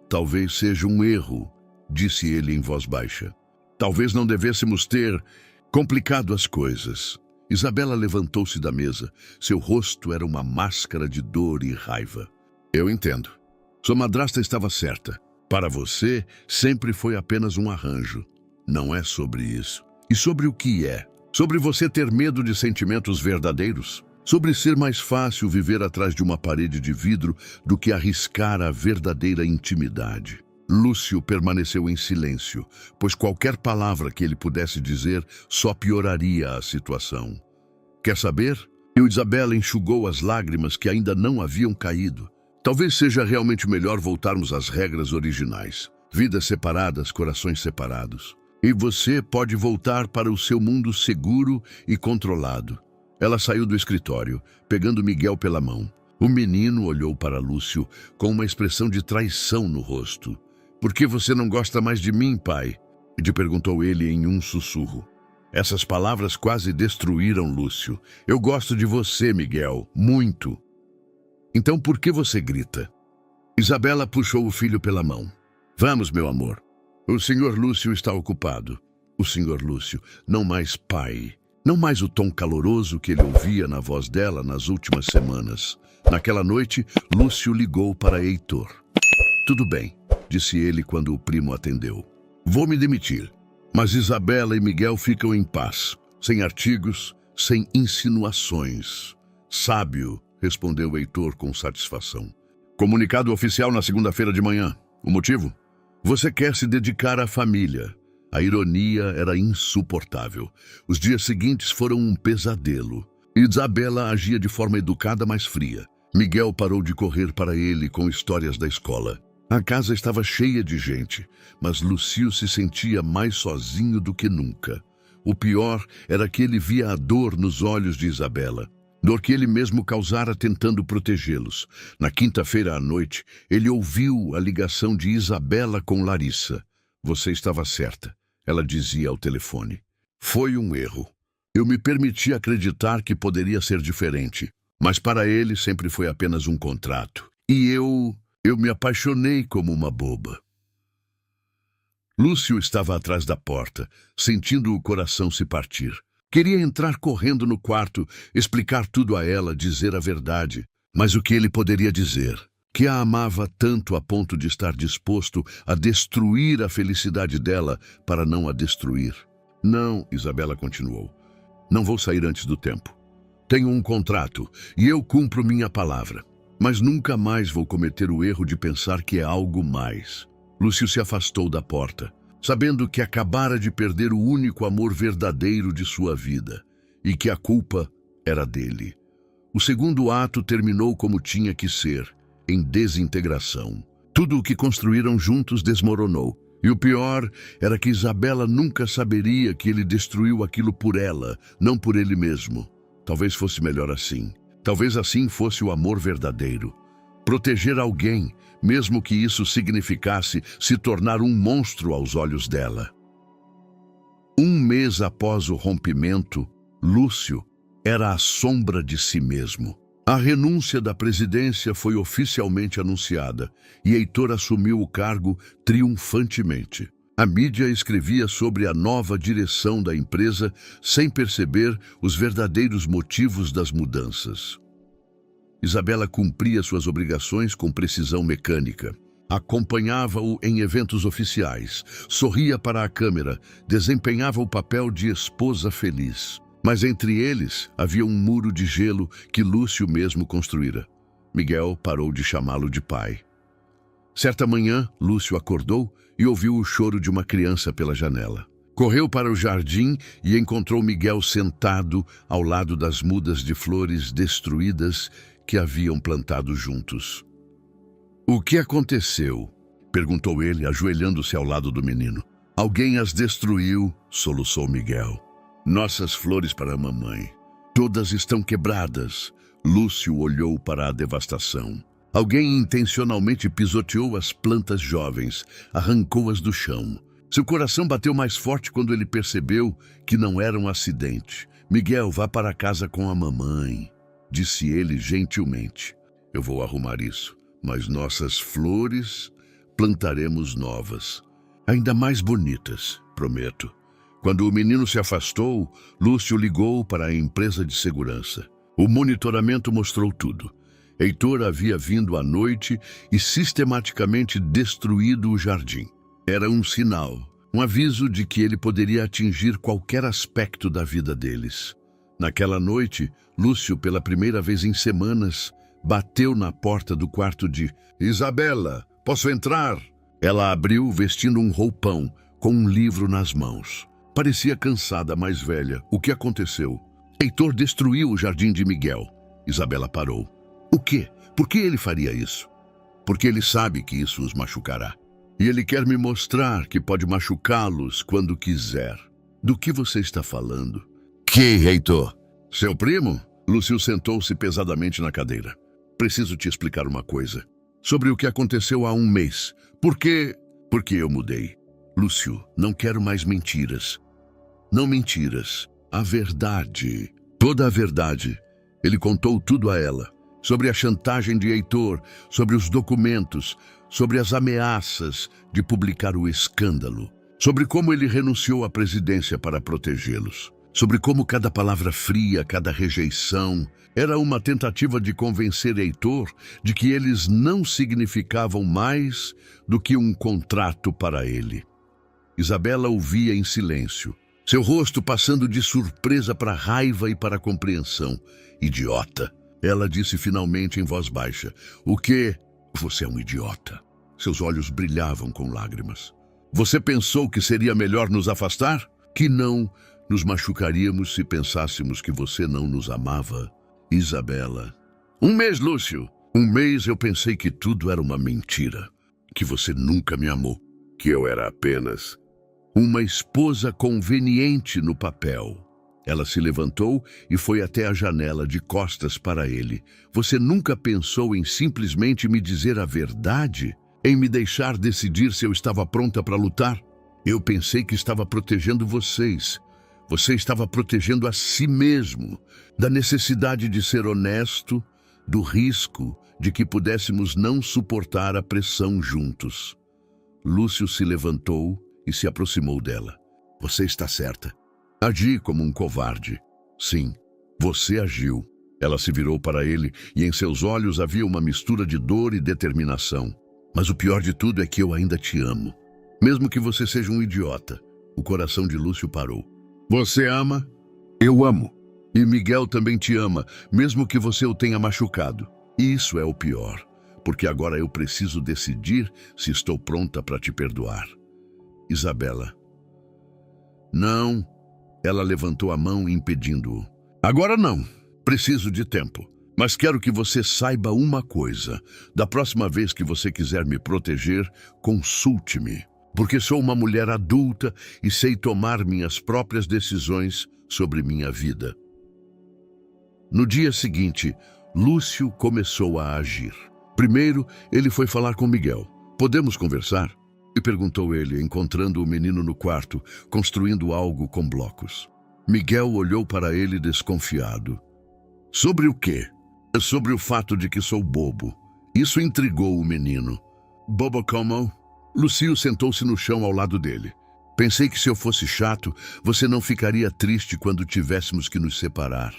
"Talvez seja um erro", disse ele em voz baixa. "Talvez não devêssemos ter complicado as coisas." Isabela levantou-se da mesa. Seu rosto era uma máscara de dor e raiva. "Eu entendo. Sua madrasta estava certa. Para você, sempre foi apenas um arranjo. Não é sobre isso." "E sobre o que é? Sobre você ter medo de sentimentos verdadeiros? Sobre ser mais fácil viver atrás de uma parede de vidro do que arriscar a verdadeira intimidade?" Lúcio permaneceu em silêncio, pois qualquer palavra que ele pudesse dizer só pioraria a situação. "Quer saber?" E Isabela enxugou as lágrimas que ainda não haviam caído. "Talvez seja realmente melhor voltarmos às regras originais. Vidas separadas, corações separados. E você pode voltar para o seu mundo seguro e controlado." Ela saiu do escritório, pegando Miguel pela mão. O menino olhou para Lúcio com uma expressão de traição no rosto. "Por que você não gosta mais de mim, pai?" lhe perguntou ele em um sussurro. Essas palavras quase destruíram Lúcio. "Eu gosto de você, Miguel, muito." "Então por que você grita?" Isabela puxou o filho pela mão. "Vamos, meu amor. O senhor Lúcio está ocupado." O senhor Lúcio, não mais pai. Não mais o tom caloroso que ele ouvia na voz dela nas últimas semanas. Naquela noite, Lúcio ligou para Heitor. "Tudo bem", disse ele quando o primo atendeu. "Vou me demitir. Mas Isabela e Miguel ficam em paz, sem artigos, sem insinuações." "Sábio", respondeu Heitor com satisfação. "Comunicado oficial na segunda-feira de manhã. O motivo? Você quer se dedicar à família." A ironia era insuportável. Os dias seguintes foram um pesadelo. Isabela agia de forma educada, mas fria. Miguel parou de correr para ele com histórias da escola. A casa estava cheia de gente, mas Lúcio se sentia mais sozinho do que nunca. O pior era que ele via a dor nos olhos de Isabela. Dor que ele mesmo causara tentando protegê-los. Na quinta-feira à noite, ele ouviu a ligação de Isabela com Larissa. "Você estava certa", ela dizia ao telefone. "Foi um erro. Eu me permiti acreditar que poderia ser diferente, mas para ele sempre foi apenas um contrato. E eu me apaixonei como uma boba." Lúcio estava atrás da porta, sentindo o coração se partir. Queria entrar correndo no quarto, explicar tudo a ela, dizer a verdade. Mas o que ele poderia dizer? Que a amava tanto a ponto de estar disposto a destruir a felicidade dela para não a destruir. "Não", Isabela continuou. "Não vou sair antes do tempo. Tenho um contrato e eu cumpro minha palavra. Mas nunca mais vou cometer o erro de pensar que é algo mais." Lúcio se afastou da porta, sabendo que acabara de perder o único amor verdadeiro de sua vida e que a culpa era dele. O segundo ato terminou como tinha que ser, em desintegração. Tudo o que construíram juntos desmoronou. E o pior era que Isabela nunca saberia que ele destruiu aquilo por ela, não por ele mesmo. Talvez fosse melhor assim. Talvez assim fosse o amor verdadeiro. Proteger alguém, mesmo que isso significasse se tornar um monstro aos olhos dela. Um mês após o rompimento, Lúcio era a sombra de si mesmo. A renúncia da presidência foi oficialmente anunciada e Heitor assumiu o cargo triunfantemente. A mídia escrevia sobre a nova direção da empresa sem perceber os verdadeiros motivos das mudanças. Isabela cumpria suas obrigações com precisão mecânica. Acompanhava-o em eventos oficiais, sorria para a câmera, desempenhava o papel de esposa feliz. Mas entre eles havia um muro de gelo que Lúcio mesmo construíra. Miguel parou de chamá-lo de pai. Certa manhã, Lúcio acordou e ouviu o choro de uma criança pela janela. Correu para o jardim e encontrou Miguel sentado ao lado das mudas de flores destruídas que haviam plantado juntos. "O que aconteceu?" perguntou ele, ajoelhando-se ao lado do menino. "Alguém as destruiu", soluçou Miguel. "Nossas flores para a mamãe. Todas estão quebradas." Lúcio olhou para a devastação. Alguém intencionalmente pisoteou as plantas jovens, arrancou-as do chão. Seu coração bateu mais forte quando ele percebeu que não era um acidente. "Miguel, vá para casa com a mamãe", disse ele gentilmente. "Eu vou arrumar isso, mas nossas flores plantaremos novas, ainda mais bonitas, prometo." Quando o menino se afastou, Lúcio ligou para a empresa de segurança. O monitoramento mostrou tudo. Heitor havia vindo à noite e sistematicamente destruído o jardim. Era um sinal, um aviso de que ele poderia atingir qualquer aspecto da vida deles. Naquela noite, Lúcio, pela primeira vez em semanas, bateu na porta do quarto de Isabela. "Posso entrar?" Ela abriu vestindo um roupão, com um livro nas mãos. Parecia cansada, mais velha. "O que aconteceu?" "Heitor destruiu o jardim de Miguel." Isabela parou. "O quê? Por que ele faria isso?" "Porque ele sabe que isso os machucará. E ele quer me mostrar que pode machucá-los quando quiser." "Do que você está falando?" "Que, Heitor?" "Seu primo?" Lúcio sentou-se pesadamente na cadeira. "Preciso te explicar uma coisa. Sobre o que aconteceu há um mês. Por quê? Porque eu mudei." "Lúcio, não quero mais mentiras." "Não mentiras. A verdade. Toda a verdade." Ele contou tudo a ela. Sobre a chantagem de Heitor, sobre os documentos, sobre as ameaças de publicar o escândalo, sobre como ele renunciou à presidência para protegê-los, sobre como cada palavra fria, cada rejeição, era uma tentativa de convencer Heitor de que eles não significavam mais do que um contrato para ele. Isabela ouvia em silêncio, seu rosto passando de surpresa para raiva e para compreensão. "Idiota!" Ela disse finalmente em voz baixa. "O quê?" "Você é um idiota." Seus olhos brilhavam com lágrimas. "Você pensou que seria melhor nos afastar? Que não nos machucaríamos se pensássemos que você não nos amava?" "Isabela." "Um mês, Lúcio. Um mês eu pensei que tudo era uma mentira. Que você nunca me amou. Que eu era apenas uma esposa conveniente no papel." Ela se levantou e foi até a janela de costas para ele. "Você nunca pensou em simplesmente me dizer a verdade? Em me deixar decidir se eu estava pronta para lutar? Eu pensei que estava protegendo vocês. Você estava protegendo a si mesmo, da necessidade de ser honesto, do risco de que pudéssemos não suportar a pressão juntos." Lúcio se levantou e se aproximou dela. "Você está certa. Agi como um covarde." "Sim, você agiu." Ela se virou para ele e em seus olhos havia uma mistura de dor e determinação. "Mas o pior de tudo é que eu ainda te amo. Mesmo que você seja um idiota." O coração de Lúcio parou. "Você ama?" "Eu amo. E Miguel também te ama, mesmo que você o tenha machucado. E isso é o pior, porque agora eu preciso decidir se estou pronta para te perdoar." "Isabela." "Não." Ela levantou a mão impedindo-o. "Agora não. Preciso de tempo. Mas quero que você saiba uma coisa. Da próxima vez que você quiser me proteger, consulte-me." porque sou uma mulher adulta e sei tomar minhas próprias decisões sobre minha vida. No dia seguinte, Lúcio começou a agir. Primeiro, ele foi falar com Miguel. "Podemos conversar?" E perguntou ele, encontrando o menino no quarto, construindo algo com blocos. Miguel olhou para ele desconfiado. "Sobre o quê?" "Sobre o fato de que sou bobo." Isso intrigou o menino. "Bobo como?" Lúcio sentou-se no chão ao lado dele. "Pensei que se eu fosse chato, você não ficaria triste quando tivéssemos que nos separar.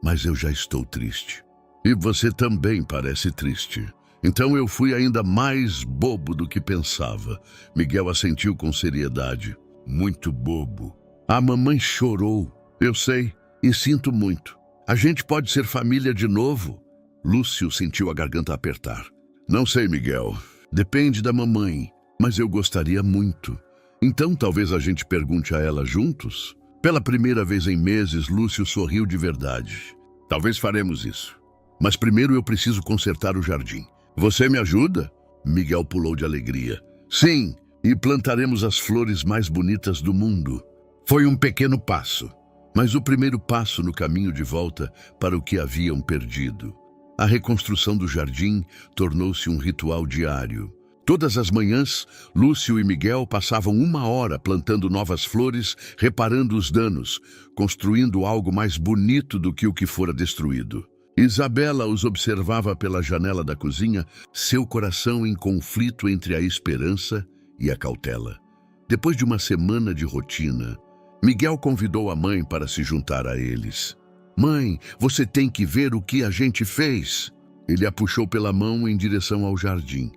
Mas eu já estou triste. E você também parece triste. Então eu fui ainda mais bobo do que pensava." Miguel assentiu com seriedade. "Muito bobo." "A mamãe chorou." "Eu sei, e sinto muito. A gente pode ser família de novo?" Lúcio sentiu a garganta apertar. "Não sei, Miguel. Depende da mamãe, mas eu gostaria muito. Então talvez a gente pergunte a ela juntos?" Pela primeira vez em meses, Lúcio sorriu de verdade. "Talvez faremos isso. Mas primeiro eu preciso consertar o jardim." "Você me ajuda?" Miguel pulou de alegria. "Sim, e plantaremos as flores mais bonitas do mundo." Foi um pequeno passo, mas o primeiro passo no caminho de volta para o que haviam perdido. A reconstrução do jardim tornou-se um ritual diário. Todas as manhãs, Lúcio e Miguel passavam 1 hora plantando novas flores, reparando os danos, construindo algo mais bonito do que o que fora destruído. Isabela os observava pela janela da cozinha, seu coração em conflito entre a esperança e a cautela. Depois de uma semana de rotina, Miguel convidou a mãe para se juntar a eles. "Mãe, você tem que ver o que a gente fez." Ele a puxou pela mão em direção ao jardim.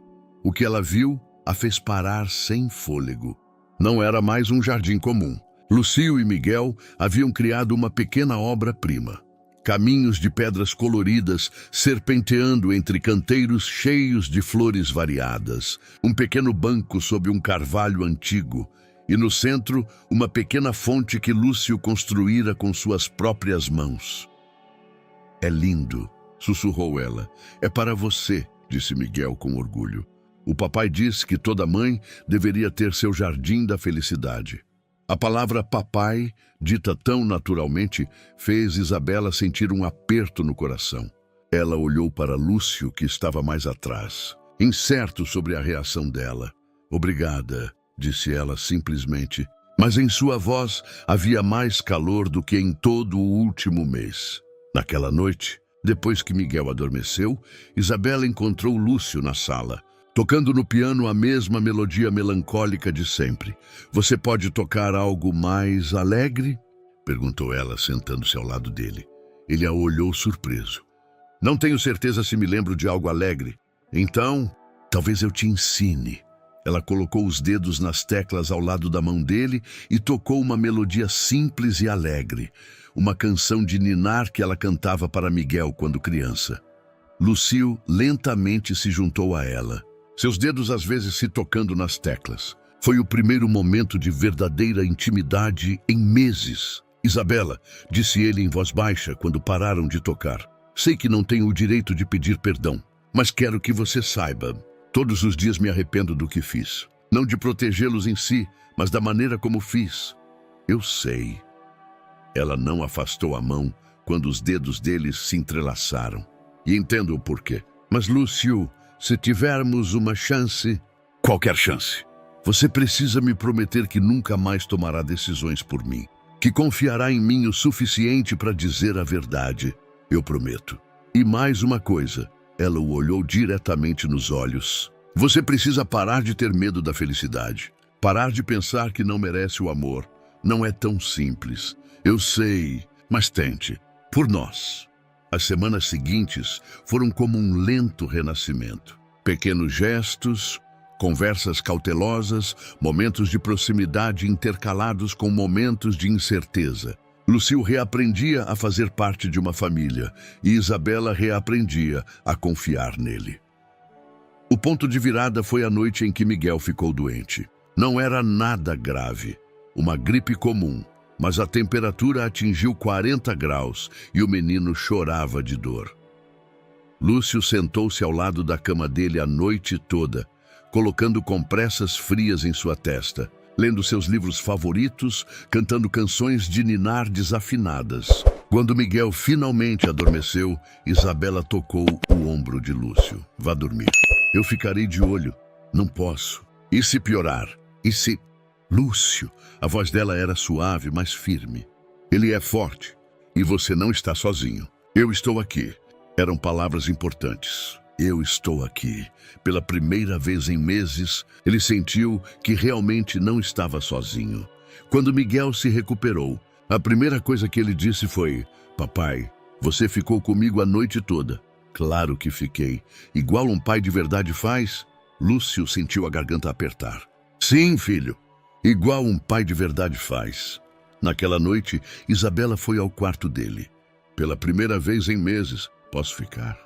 O que ela viu a fez parar sem fôlego. Não era mais um jardim comum. Lúcio e Miguel haviam criado uma pequena obra-prima. Caminhos de pedras coloridas serpenteando entre canteiros cheios de flores variadas. Um pequeno banco sob um carvalho antigo. E no centro, uma pequena fonte que Lúcio construíra com suas próprias mãos. "É lindo", sussurrou ela. "É para você", disse Miguel com orgulho. O papai disse que toda mãe deveria ter seu jardim da felicidade. A palavra papai, dita tão naturalmente, fez Isabela sentir um aperto no coração. Ela olhou para Lúcio, que estava mais atrás, incerto sobre a reação dela. "Obrigada", disse ela simplesmente, mas em sua voz havia mais calor do que em todo o último mês. Naquela noite, depois que Miguel adormeceu, Isabela encontrou Lúcio na sala, tocando no piano a mesma melodia melancólica de sempre. "Você pode tocar algo mais alegre?" perguntou ela, sentando-se ao lado dele. Ele a olhou surpreso. "Não tenho certeza se me lembro de algo alegre. Então, talvez eu te ensine." Ela colocou os dedos nas teclas ao lado da mão dele e tocou uma melodia simples e alegre, uma canção de ninar que ela cantava para Miguel quando criança. Lúcio lentamente se juntou a ela, seus dedos às vezes se tocando nas teclas. Foi o primeiro momento de verdadeira intimidade em meses. "Isabela", disse ele em voz baixa quando pararam de tocar, "sei que não tenho o direito de pedir perdão, mas quero que você saiba. Todos os dias me arrependo do que fiz. Não de protegê-los em si, mas da maneira como fiz." "Eu sei." Ela não afastou a mão quando os dedos deles se entrelaçaram. "E entendo o porquê. Mas, Lúcio, se tivermos uma chance..." "Qualquer chance. Você precisa me prometer que nunca mais tomará decisões por mim, que confiará em mim o suficiente para dizer a verdade." "Eu prometo. E mais uma coisa." Ela o olhou diretamente nos olhos. "Você precisa parar de ter medo da felicidade. Parar de pensar que não merece o amor. Não é tão simples. Eu sei, mas tente. Por nós." As semanas seguintes foram como um lento renascimento. Pequenos gestos, conversas cautelosas, momentos de proximidade intercalados com momentos de incerteza. Lúcio reaprendia a fazer parte de uma família e Isabela reaprendia a confiar nele. O ponto de virada foi a noite em que Miguel ficou doente. Não era nada grave, uma gripe comum, mas a temperatura atingiu 40 graus e o menino chorava de dor. Lúcio sentou-se ao lado da cama dele a noite toda, colocando compressas frias em sua testa, lendo seus livros favoritos, cantando canções de ninar desafinadas. Quando Miguel finalmente adormeceu, Isabela tocou o ombro de Lúcio. Vá dormir. Eu ficarei de olho. Não posso. E se piorar? E se... Lúcio, a voz dela era suave, mas firme. Ele é forte. E você não está sozinho. Eu estou aqui. Eram palavras importantes. Eu estou aqui. Pela primeira vez em meses, ele sentiu que realmente não estava sozinho. Quando Miguel se recuperou, a primeira coisa que ele disse foi: Papai, você ficou comigo a noite toda. Claro que fiquei. Igual um pai de verdade faz. Lúcio sentiu a garganta apertar. Sim, filho. Igual um pai de verdade faz. Naquela noite, Isabela foi ao quarto dele. Pela primeira vez em meses, posso ficar?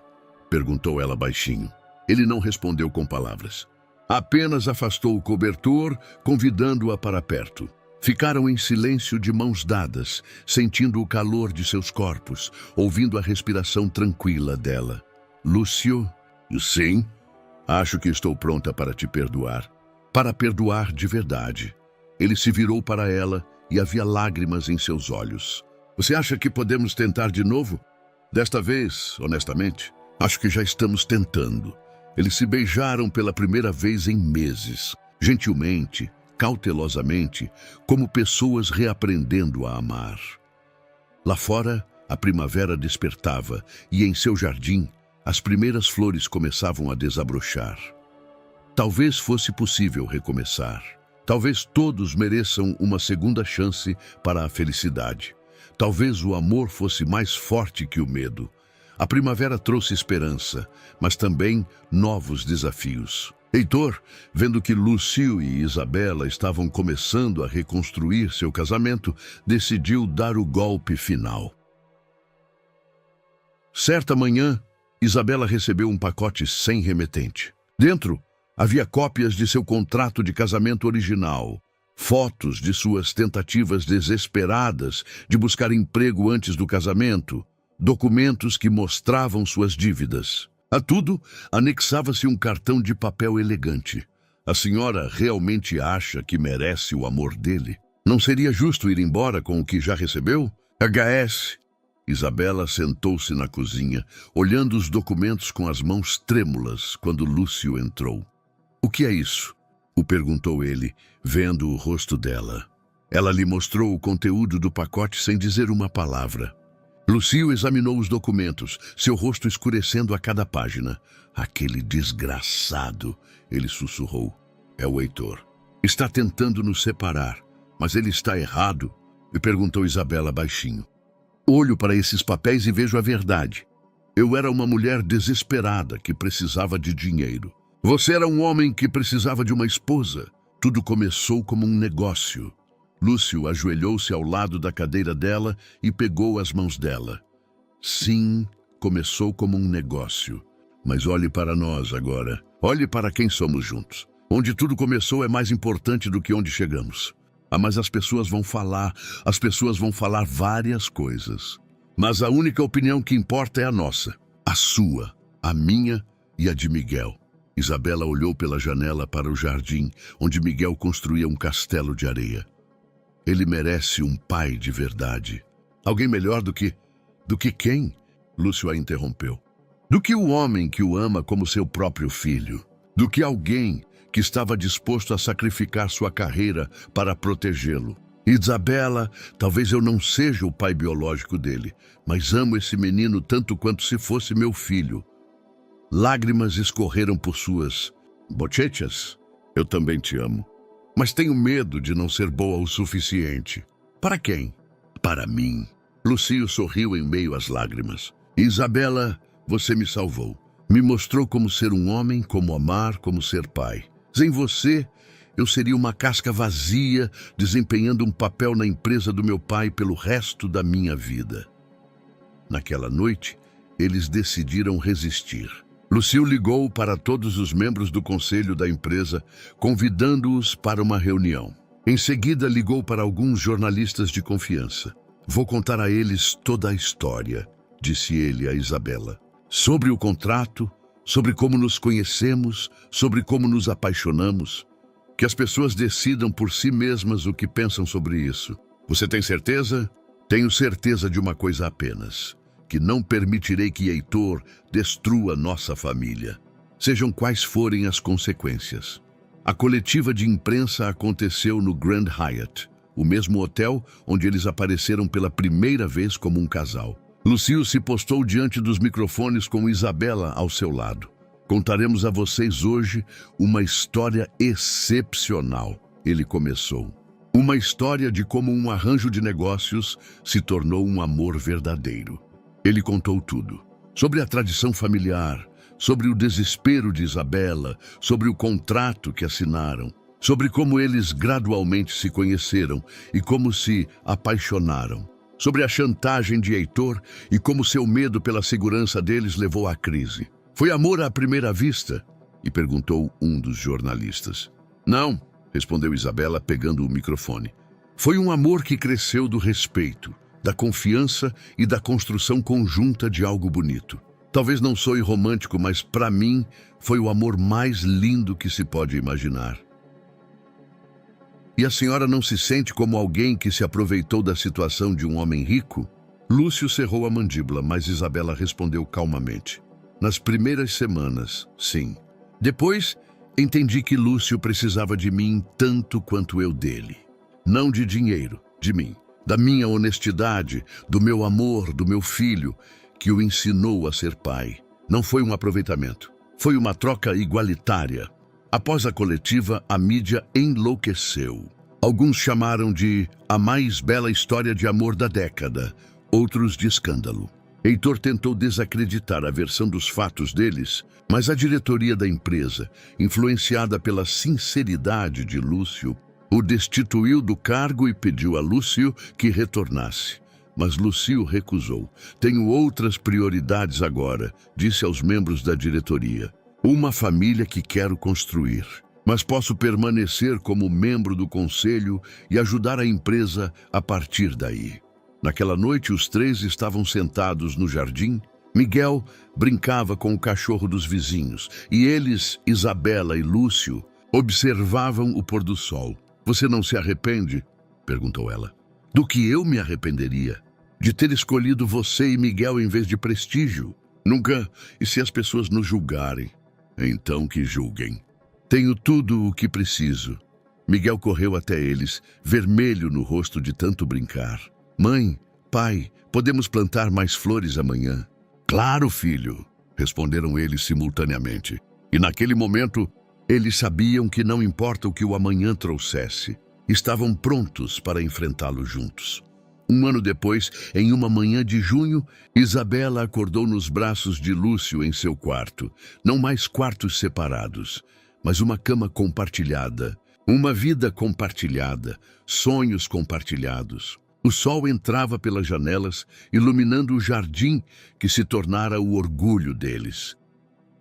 Perguntou ela baixinho. Ele não respondeu com palavras. Apenas afastou o cobertor, convidando-a para perto. Ficaram em silêncio de mãos dadas, sentindo o calor de seus corpos, ouvindo a respiração tranquila dela. Lúcio, sim, acho que estou pronta para te perdoar. Para perdoar de verdade. Ele se virou para ela e havia lágrimas em seus olhos. Você acha que podemos tentar de novo? Desta vez, honestamente, acho que já estamos tentando. Eles se beijaram pela primeira vez em meses, gentilmente, cautelosamente, como pessoas reaprendendo a amar. Lá fora, a primavera despertava e em seu jardim, as primeiras flores começavam a desabrochar. Talvez fosse possível recomeçar. Talvez todos mereçam uma segunda chance para a felicidade. Talvez o amor fosse mais forte que o medo. A primavera trouxe esperança, mas também novos desafios. Heitor, vendo que Lúcio e Isabela estavam começando a reconstruir seu casamento, decidiu dar o golpe final. Certa manhã, Isabela recebeu um pacote sem remetente. Dentro, havia cópias de seu contrato de casamento original, fotos de suas tentativas desesperadas de buscar emprego antes do casamento, documentos que mostravam suas dívidas. A tudo, anexava-se um cartão de papel elegante. A senhora realmente acha que merece o amor dele? Não seria justo ir embora com o que já recebeu? HS. Isabela sentou-se na cozinha, olhando os documentos com as mãos trêmulas quando Lúcio entrou. O que é isso? O perguntou ele, vendo o rosto dela. Ela lhe mostrou o conteúdo do pacote sem dizer uma palavra. Lúcio examinou os documentos, seu rosto escurecendo a cada página. Aquele desgraçado, ele sussurrou. É o Heitor. Está tentando nos separar, mas ele está errado? Me perguntou Isabela baixinho. Olho para esses papéis e vejo a verdade. Eu era uma mulher desesperada que precisava de dinheiro. Você era um homem que precisava de uma esposa. Tudo começou como um negócio. Lúcio ajoelhou-se ao lado da cadeira dela e pegou as mãos dela. Sim, começou como um negócio. Mas olhe para nós agora. Olhe para quem somos juntos. Onde tudo começou é mais importante do que onde chegamos. Mas as pessoas vão falar várias coisas. Mas a única opinião que importa é a nossa. A sua, a minha e a de Miguel. Isabela olhou pela janela para o jardim, onde Miguel construía um castelo de areia. Ele merece um pai de verdade. Alguém melhor do que quem? Lúcio a interrompeu. Do que o homem que o ama como seu próprio filho. Do que alguém que estava disposto a sacrificar sua carreira para protegê-lo. Isabela, talvez eu não seja o pai biológico dele, mas amo esse menino tanto quanto se fosse meu filho. Lágrimas escorreram por suas bochechas. Eu também te amo. Mas tenho medo de não ser boa o suficiente. Para quem? Para mim. Lúcio sorriu em meio às lágrimas. Isabela, você me salvou. Me mostrou como ser um homem, como amar, como ser pai. Sem você, eu seria uma casca vazia, desempenhando um papel na empresa do meu pai pelo resto da minha vida. Naquela noite, eles decidiram resistir. Lúcio ligou para todos os membros do conselho da empresa, convidando-os para uma reunião. Em seguida, ligou para alguns jornalistas de confiança. Vou contar a eles toda a história, disse ele a Isabela. Sobre o contrato, sobre como nos conhecemos, sobre como nos apaixonamos. Que as pessoas decidam por si mesmas o que pensam sobre isso. Você tem certeza? Tenho certeza de uma coisa apenas: que não permitirei que Heitor destrua nossa família, sejam quais forem as consequências. A coletiva de imprensa aconteceu no Grand Hyatt, o mesmo hotel onde eles apareceram pela primeira vez como um casal. Lúcio se postou diante dos microfones com Isabela ao seu lado. Contaremos a vocês hoje uma história excepcional, ele começou. Uma história de como um arranjo de negócios se tornou um amor verdadeiro. Ele contou tudo. Sobre a tradição familiar, sobre o desespero de Isabela, sobre o contrato que assinaram, sobre como eles gradualmente se conheceram e como se apaixonaram, sobre a chantagem de Heitor e como seu medo pela segurança deles levou à crise. Foi amor à primeira vista? E perguntou um dos jornalistas. Não, respondeu Isabela pegando o microfone. Foi um amor que cresceu do respeito, da confiança e da construção conjunta de algo bonito. Talvez não soe romântico, mas para mim foi o amor mais lindo que se pode imaginar. E a senhora não se sente como alguém que se aproveitou da situação de um homem rico? Lúcio cerrou a mandíbula, mas Isabela respondeu calmamente. Nas primeiras semanas, sim. Depois, entendi que Lúcio precisava de mim tanto quanto eu dele. Não de dinheiro, de mim. Da minha honestidade, do meu amor, do meu filho, que o ensinou a ser pai. Não foi um aproveitamento. Foi uma troca igualitária. Após a coletiva, a mídia enlouqueceu. Alguns chamaram de a mais bela história de amor da década, outros de escândalo. Heitor tentou desacreditar a versão dos fatos deles, mas a diretoria da empresa, influenciada pela sinceridade de Lúcio, o destituiu do cargo e pediu a Lúcio que retornasse. Mas Lúcio recusou. Tenho outras prioridades agora, disse aos membros da diretoria. Uma família que quero construir, mas posso permanecer como membro do conselho e ajudar a empresa a partir daí. Naquela noite, os três estavam sentados no jardim. Miguel brincava com o cachorro dos vizinhos e eles, Isabela e Lúcio, observavam o pôr do sol. Você não se arrepende? Perguntou ela. Do que eu me arrependeria? De ter escolhido você e Miguel em vez de Prestígio? Nunca. E se as pessoas nos julgarem? Então que julguem. Tenho tudo o que preciso. Miguel correu até eles, vermelho no rosto de tanto brincar. Mãe, pai, podemos plantar mais flores amanhã? Claro, filho, responderam eles simultaneamente. E naquele momento, eles sabiam que não importa o que o amanhã trouxesse, estavam prontos para enfrentá-lo juntos. Um ano depois, em uma manhã de junho, Isabela acordou nos braços de Lúcio em seu quarto. Não mais quartos separados, mas uma cama compartilhada, uma vida compartilhada, sonhos compartilhados. O sol entrava pelas janelas, iluminando o jardim que se tornara o orgulho deles.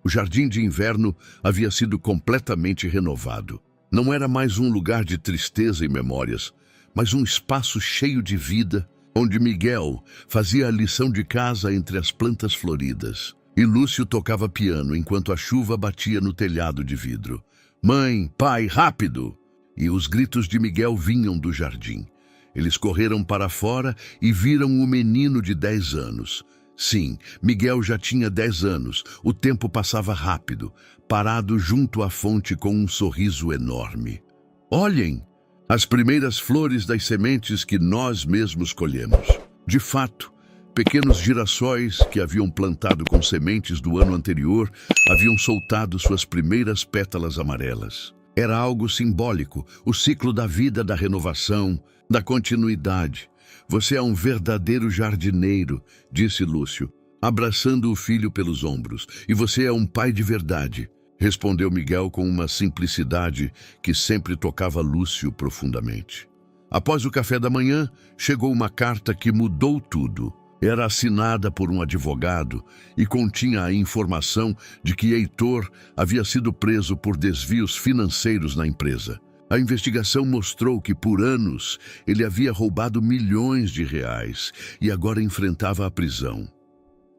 O jardim de inverno havia sido completamente renovado. Não era mais um lugar de tristeza e memórias, mas um espaço cheio de vida, onde Miguel fazia a lição de casa entre as plantas floridas. E Lúcio tocava piano enquanto a chuva batia no telhado de vidro. Mãe, pai, rápido! E os gritos de Miguel vinham do jardim. Eles correram para fora e viram o menino de 10 anos. Sim, Miguel já tinha 10 anos. O tempo passava rápido, parado junto à fonte com um sorriso enorme. Olhem! As primeiras flores das sementes que nós mesmos colhemos. De fato, pequenos girassóis que haviam plantado com sementes do ano anterior haviam soltado suas primeiras pétalas amarelas. Era algo simbólico, o ciclo da vida, da renovação, da continuidade. Você é um verdadeiro jardineiro, disse Lúcio, abraçando o filho pelos ombros. E você é um pai de verdade, respondeu Miguel com uma simplicidade que sempre tocava Lúcio profundamente. Após o café da manhã, chegou uma carta que mudou tudo. Era assinada por um advogado e continha a informação de que Heitor havia sido preso por desvios financeiros na empresa. A investigação mostrou que, por anos, ele havia roubado milhões de reais e agora enfrentava a prisão.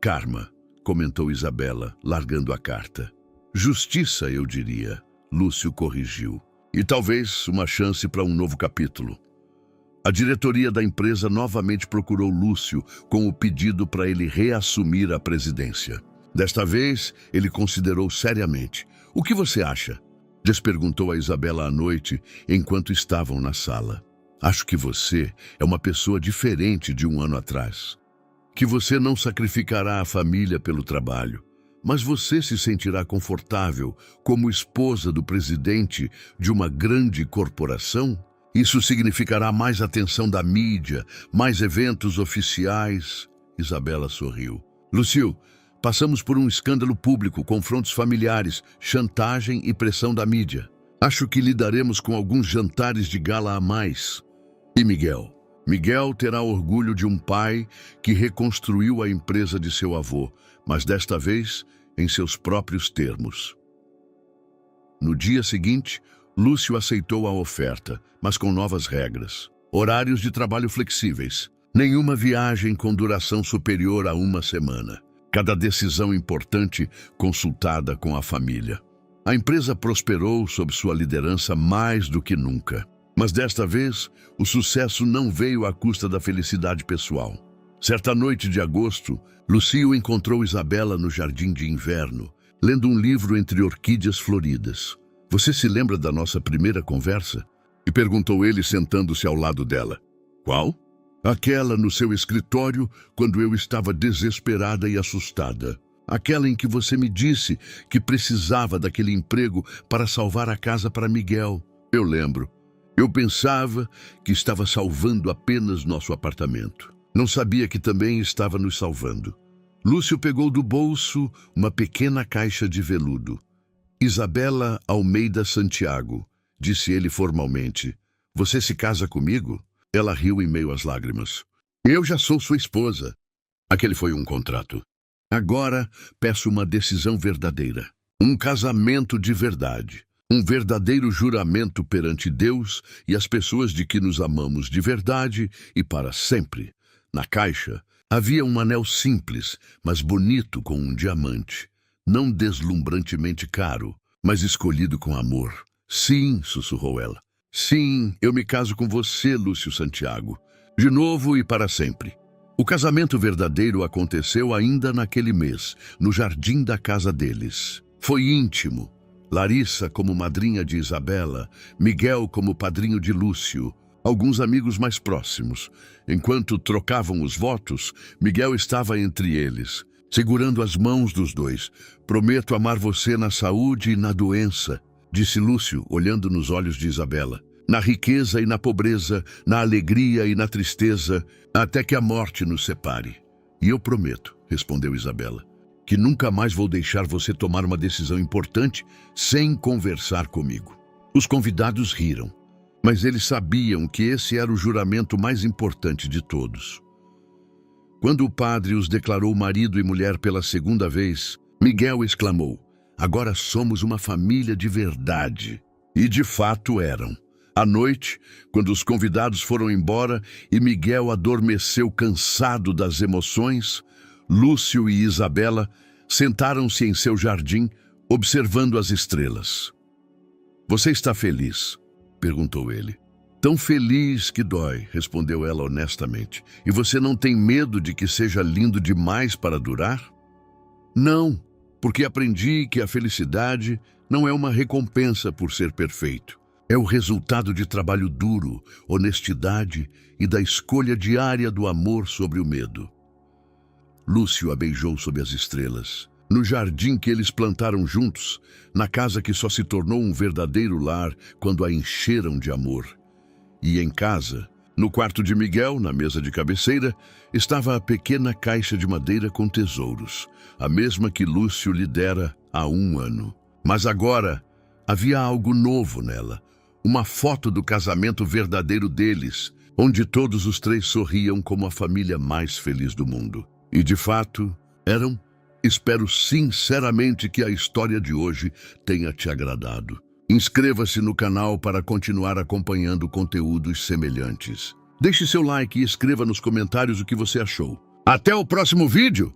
Karma, comentou Isabela, largando a carta. Justiça, eu diria, Lúcio corrigiu. E talvez uma chance para um novo capítulo. A diretoria da empresa novamente procurou Lúcio com o pedido para ele reassumir a presidência. Desta vez, ele considerou seriamente. O que você acha? Desperguntou a Isabela à noite, enquanto estavam na sala. Acho que você é uma pessoa diferente de um ano atrás. Que você não sacrificará a família pelo trabalho, mas você se sentirá confortável como esposa do presidente de uma grande corporação? Isso significará mais atenção da mídia, mais eventos oficiais. Isabela sorriu. Lúcio, passamos por um escândalo público, confrontos familiares, chantagem e pressão da mídia. Acho que lidaremos com alguns jantares de gala a mais. E Miguel? Miguel terá orgulho de um pai que reconstruiu a empresa de seu avô, mas desta vez em seus próprios termos. No dia seguinte, Lúcio aceitou a oferta, mas com novas regras. Horários de trabalho flexíveis. Nenhuma viagem com duração superior a uma semana. Cada decisão importante consultada com a família. A empresa prosperou sob sua liderança mais do que nunca. Mas desta vez, o sucesso não veio à custa da felicidade pessoal. Certa noite de agosto, Lúcio encontrou Isabela no jardim de inverno, lendo um livro entre orquídeas floridas. Você se lembra da nossa primeira conversa? E perguntou ele sentando-se ao lado dela. Qual? Aquela no seu escritório quando eu estava desesperada e assustada. Aquela em que você me disse que precisava daquele emprego para salvar a casa para Miguel. Eu lembro. Eu pensava que estava salvando apenas nosso apartamento. Não sabia que também estava nos salvando. Lúcio pegou do bolso uma pequena caixa de veludo. Isabela Almeida Santiago, disse ele formalmente. Você se casa comigo? Ela riu em meio às lágrimas. Eu já sou sua esposa. Aquele foi um contrato. Agora peço uma decisão verdadeira. Um casamento de verdade. Um verdadeiro juramento perante Deus e as pessoas de que nos amamos de verdade e para sempre. Na caixa havia um anel simples, mas bonito com um diamante. Não deslumbrantemente caro, mas escolhido com amor. Sim, sussurrou ela. Sim, eu me caso com você, Lúcio Santiago. De novo e para sempre. O casamento verdadeiro aconteceu ainda naquele mês, no jardim da casa deles. Foi íntimo. Larissa como madrinha de Isabela, Miguel como padrinho de Lúcio, alguns amigos mais próximos. Enquanto trocavam os votos, Miguel estava entre eles, segurando as mãos dos dois. Prometo amar você na saúde e na doença, disse Lúcio, olhando nos olhos de Isabela. Na riqueza e na pobreza, na alegria e na tristeza, até que a morte nos separe. E eu prometo, respondeu Isabela, que nunca mais vou deixar você tomar uma decisão importante sem conversar comigo. Os convidados riram, mas eles sabiam que esse era o juramento mais importante de todos. Quando o padre os declarou marido e mulher pela segunda vez, Miguel exclamou, agora somos uma família de verdade. E de fato eram. À noite, quando os convidados foram embora e Miguel adormeceu cansado das emoções, Lúcio e Isabela sentaram-se em seu jardim, observando as estrelas. Você está feliz? Perguntou ele. Tão feliz que dói, respondeu ela honestamente. E você não tem medo de que seja lindo demais para durar? Não, porque aprendi que a felicidade não é uma recompensa por ser perfeito. É o resultado de trabalho duro, honestidade e da escolha diária do amor sobre o medo. Lúcio a beijou sob as estrelas, no jardim que eles plantaram juntos, na casa que só se tornou um verdadeiro lar quando a encheram de amor. E em casa, no quarto de Miguel, na mesa de cabeceira, estava a pequena caixa de madeira com tesouros, a mesma que Lúcio lhe dera há 1 ano. Mas agora havia algo novo nela, uma foto do casamento verdadeiro deles, onde todos os 3 sorriam como a família mais feliz do mundo. E de fato, eram. Espero sinceramente que a história de hoje tenha te agradado. Inscreva-se no canal para continuar acompanhando conteúdos semelhantes. Deixe seu like e escreva nos comentários o que você achou. Até o próximo vídeo!